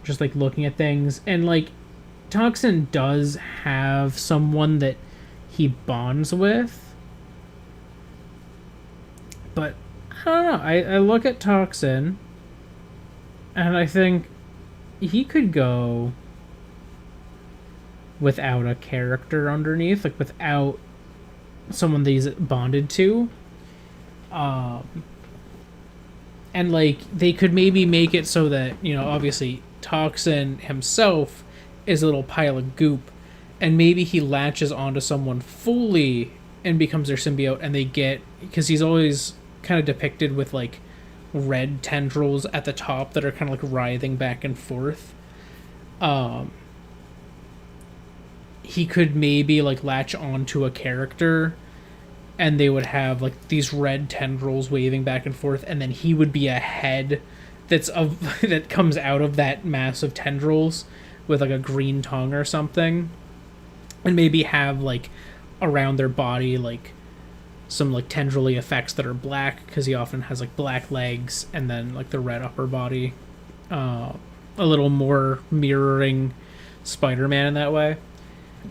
Just like looking at things, and like Toxin does have someone that he bonds with, but I don't know. I look at Toxin and I think he could go without a character underneath, like without someone that he's bonded to. And like they could maybe make it so that, you know, obviously Toxin himself is a little pile of goop, and maybe he latches onto someone fully and becomes their symbiote, and they get, because he's always kind of depicted with like red tendrils at the top that are kind of like writhing back and forth. He could maybe like latch onto a character, and they would have like these red tendrils waving back and forth, and then he would be a head that comes out of that mass of tendrils with like a green tongue or something, and maybe have like around their body like some like tendrily effects that are black, because he often has like black legs and then like the red upper body, a little more mirroring Spider-Man in that way.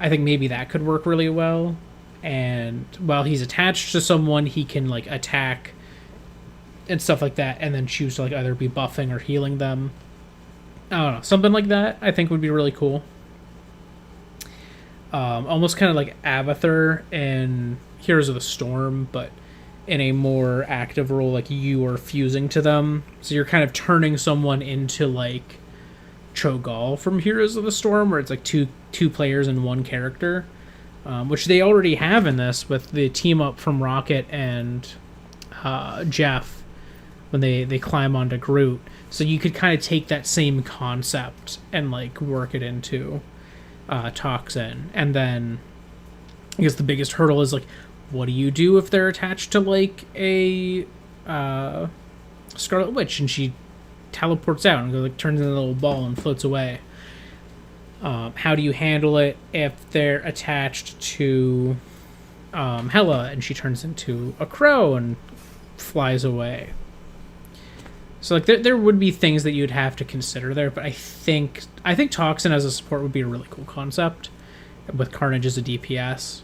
I think maybe that could work really well. And while he's attached to someone, he can like attack and stuff like that, and then choose to like either be buffing or healing them. I don't know, something like that I think would be really cool. Almost kind of like Abathur in Heroes of the Storm, but in a more active role, like you are fusing to them. So you're kind of turning someone into like Cho'Gall from Heroes of the Storm, where it's like two players and one character, which they already have in this with the team up from Rocket and Jeff, when they climb onto Groot. So you could kind of take that same concept and like work it into Toxin. And then I guess the biggest hurdle is like, what do you do if they're attached to like a Scarlet Witch and she teleports out and like turns into a little ball and floats away? How do you handle it if they're attached to Hela and she turns into a crow and flies away? So like there would be things that you'd have to consider there, but I think Toxin as a support would be a really cool concept with Carnage as a DPS.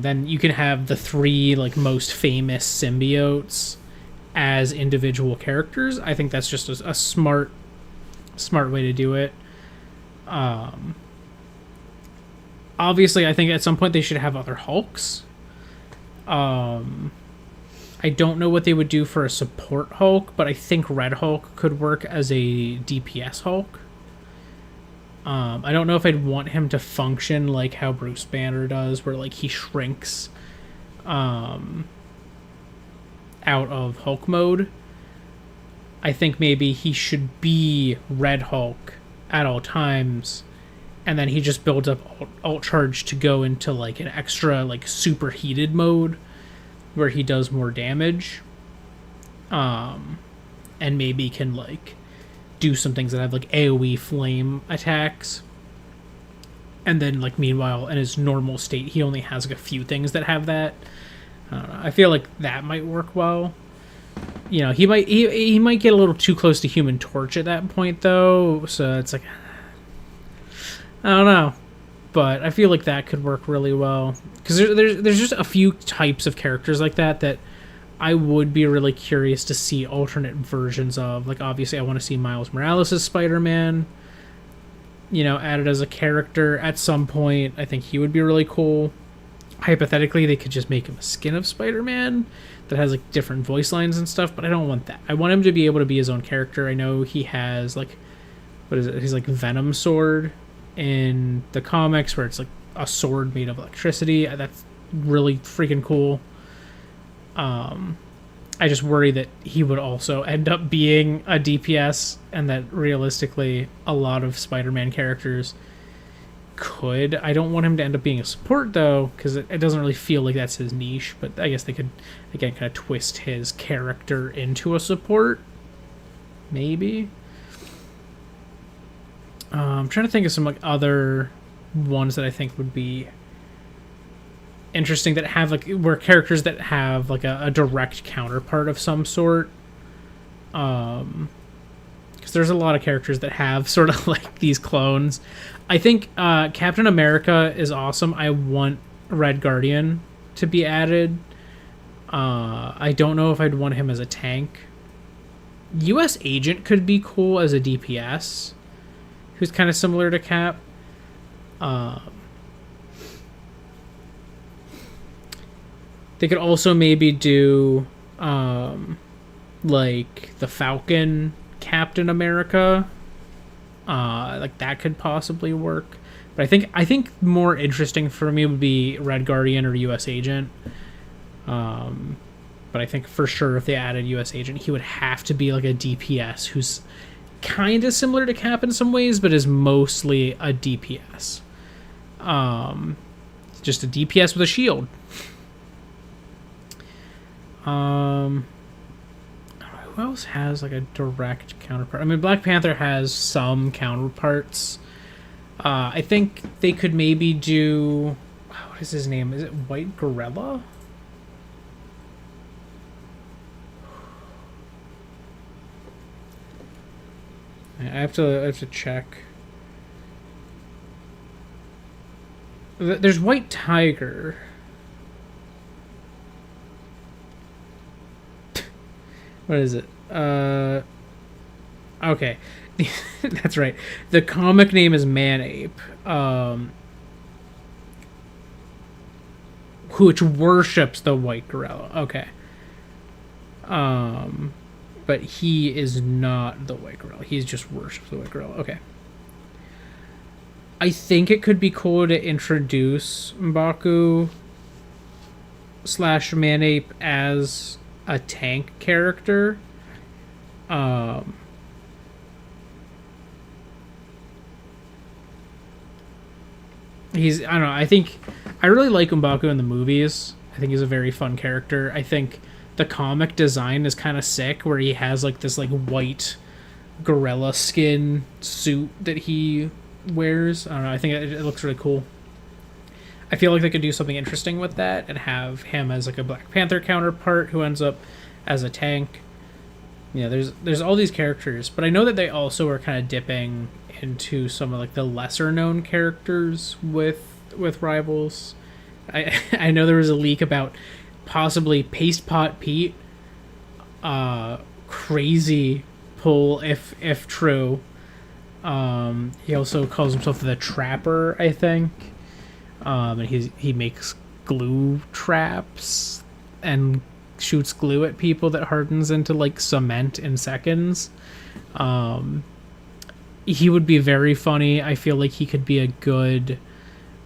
Then you can have the 3 like most famous symbiotes as individual characters. I think that's just a smart way to do it. Obviously, I think at some point they should have other Hulks. I don't know what they would do for a support Hulk, but I think Red Hulk could work as a DPS Hulk. I don't know if I'd want him to function like how Bruce Banner does, where like he shrinks out of Hulk mode. I think maybe he should be Red Hulk at all times, and then he just builds up alt charge to go into like an extra like superheated mode where he does more damage, and maybe can like do some things that have like AoE flame attacks, and then like meanwhile in his normal state he only has like a few things that have that. I don't know, I feel like that might work well. You know, he might get a little too close to Human Torch at that point though, so it's like, I don't know, but I feel like that could work really well, because there's just a few types of characters like that I would be really curious to see alternate versions of. Like obviously I want to see Miles Morales as Spider-Man, you know, added as a character at some point. I think he would be really cool. Hypothetically, they could just make him a skin of Spider-Man that has like different voice lines and stuff, but I don't want that. I want him to be able to be his own character. I know he has like, what is it? He's like Venom sword in the comics, where it's like a sword made of electricity. That's really freaking cool. I just worry that he would also end up being a DPS, and that realistically a lot of Spider-Man characters could. I don't want him to end up being a support though, because it doesn't really feel like that's his niche, but I guess they could again kind of twist his character into a support, maybe. I'm trying to think of some like other ones that I think would be interesting, that have like, where characters that have like a direct counterpart of some sort. Because there's a lot of characters that have sort of like these clones. I think Captain America is awesome. I want Red Guardian to be added. I don't know if I'd want him as a tank. US Agent could be cool as a DPS, who's kind of similar to Cap. They could also maybe do like the Falcon Captain America. Like that could possibly work. But I think more interesting for me would be Red Guardian or US Agent. But I think for sure if they added US Agent, he would have to be like a DPS who's kind of similar to Cap in some ways, but is mostly a DPS. Just a DPS with a shield. Who else has like a direct counterpart? I mean, Black Panther has some counterparts. I think they could maybe do, what is his name? Is it White Gorilla? I have to check. There's White Tiger. What is it? Okay. That's right. The comic name is Man-Ape. Which worships the White Gorilla. Okay. But he is not the White Gorilla. He just worships the White Gorilla. Okay. I think it could be cool to introduce M'Baku / Man-Ape as a tank character, Um, I don't know, I really like M'Baku in the movies. I think he's a very fun character. I think the comic design is kind of sick, where he has like this like white gorilla skin suit that he wears. I don't know, I think it looks really cool. I feel like they could do something interesting with that and have him as like a Black Panther counterpart who ends up as a tank. You know, there's all these characters, but I know that they also are kind of dipping into some of like the lesser known characters with Rivals. I know there was a leak about possibly Paste Pot Pete. Crazy pull if true. He also calls himself the Trapper, I think. And he makes glue traps and shoots glue at people that hardens into like cement in seconds. He would be very funny. I feel like he could be a good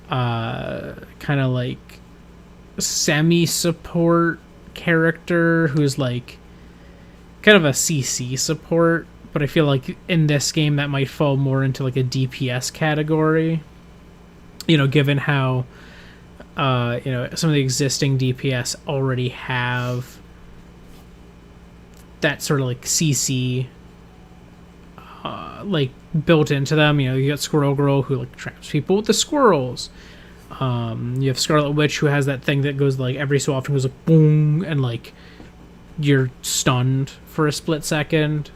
kind of like semi-support character who's like kind of a CC support, but I feel like in this game that might fall more into like a DPS category. You know, given how some of the existing DPS already have that sort of like CC like built into them. You know, you got Squirrel Girl who like traps people with the squirrels. You have Scarlet Witch who has that thing that goes like every so often goes like boom and like you're stunned for a split second.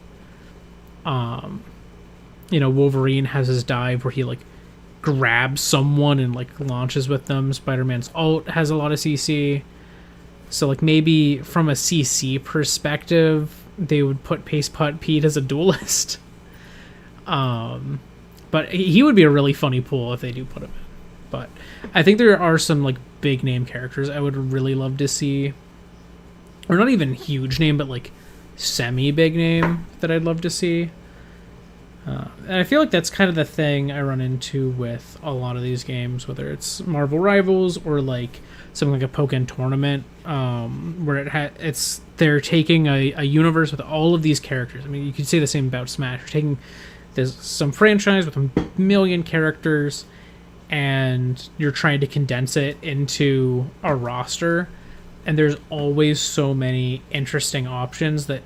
Wolverine has his dive where he like grabs someone and like launches with them. Spider-Man's ult has a lot of CC. So like maybe from a CC perspective, they would put Paste Pot Pete as a duelist. But he would be a really funny pull if they do put him in. But I think there are some like big name characters I would really love to see, or not even huge name, but like semi big name that I'd love to see. And I feel like that's kind of the thing I run into with a lot of these games, whether it's Marvel Rivals or like something like a Pokken Tournament, where they're taking a universe with all of these characters. I mean, you could say the same about Smash. You're taking some franchise with a million characters, and you're trying to condense it into a roster, and there's always so many interesting options that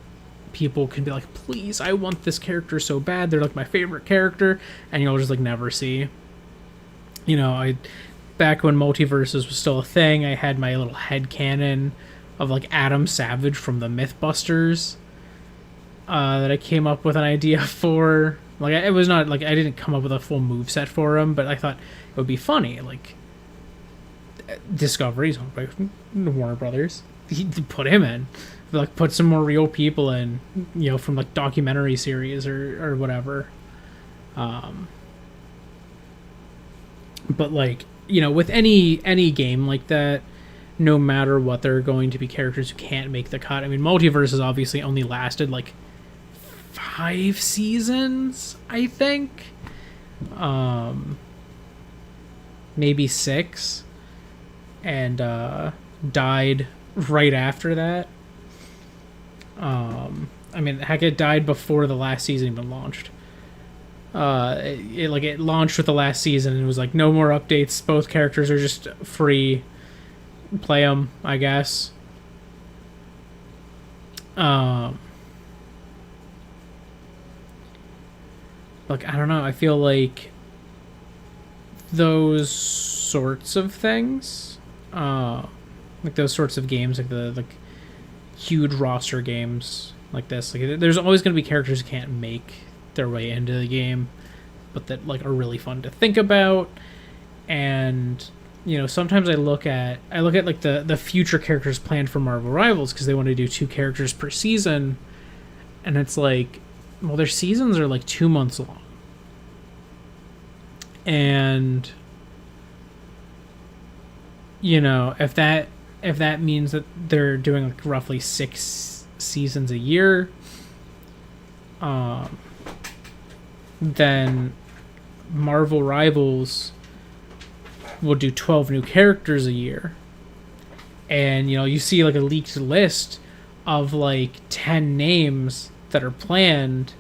people can be like, please, I want this character so bad, they're like my favorite character, and you'll just like never see. You know, back when multiverses was still a thing, I had my little headcanon of like Adam Savage from the Mythbusters that I came up with an idea for. Like, it was not like I didn't come up with a full moveset for him, but I thought it would be funny. Like, Discovery's owned by Warner Brothers. He put him in. Like, put some more real people in, you know, from like documentary series or whatever. But like, you know, with any game like that, no matter what, there are going to be characters who can't make the cut. I mean, Multiverse has obviously only lasted like 5 seasons, I think. Maybe 6. And died right after that. I mean, heck, it died before the last season even launched. It launched with the last season and it was like, no more updates. Both characters are just free. Play them, I guess. Like, I don't know. I feel like those sorts of things, like those sorts of games, like the like huge roster games like this, like there's always going to be characters who can't make their way into the game, but that like are really fun to think about. And you know, sometimes I look at like the future characters planned for Marvel Rivals, because they want to do 2 characters per season, and it's like, well, their seasons are like 2 months long, and you know, if that means that they're doing like roughly 6 seasons a year, then Marvel Rivals will do 12 new characters a year. And, you know, you see like a leaked list of like 10 names that are planned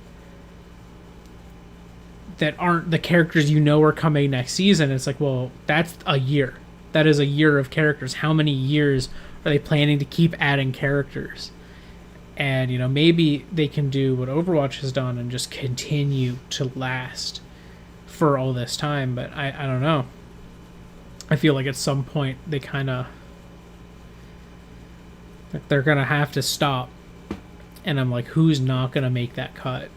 that aren't the characters you know are coming next season. It's like, well, that's a year. That is a year of characters. How many years are they planning to keep adding characters? And, you know, maybe they can do what Overwatch has done and just continue to last for all this time. But I don't know. I feel like at some point they kind of... they're going to have to stop. And I'm like, who's not going to make that cut?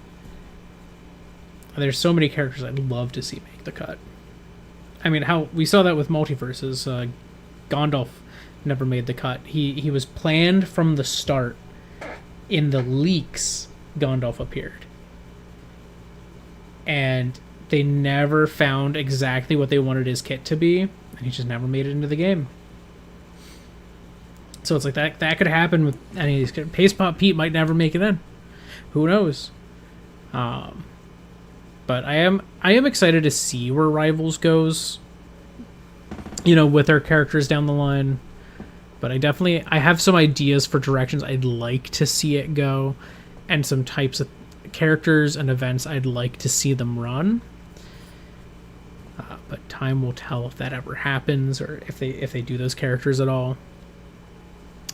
There's so many characters I'd love to see make the cut. I mean, how we saw that with Multiverses. Gandalf never made the cut. He was planned from the start. In the leaks, Gandalf appeared. And they never found exactly what they wanted his kit to be. And he just never made it into the game. So it's like that could happen with any of these. Pace Pop Pete might never make it in. Who knows? But I am excited to see where Rivals goes. You know, with our characters down the line. But I have some ideas for directions I'd like to see it go, and some types of characters and events I'd like to see them run. But time will tell if that ever happens, or if they do those characters at all.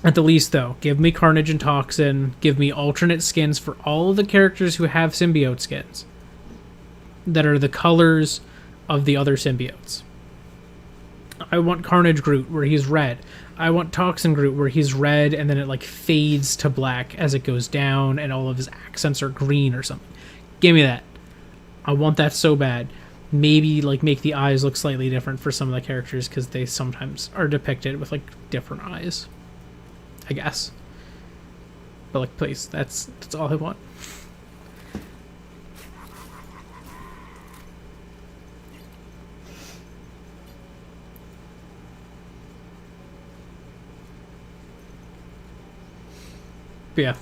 At the least, though, give me Carnage and Toxin. Give me alternate skins for all of the characters who have symbiote skins that are the colors of the other symbiotes. I want Carnage Groot where he's red. I want Toxin Groot where he's red and then it like fades to black as it goes down and all of his accents are green or something. Give me that. I want that so bad. Maybe like make the eyes look slightly different for some of the characters because they sometimes are depicted with like different eyes, I guess. But like, please, that's all I want. But yeah,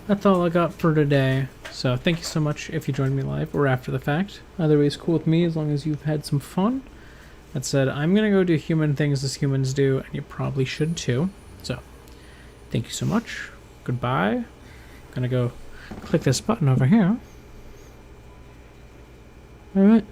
that's all I got for today. So thank you so much if you joined me live or after the fact. Either way is cool with me as long as you've had some fun. That said, I'm going to go do human things as humans do, and you probably should too. So thank you so much. Goodbye. I'm going to go click this button over here. Alright.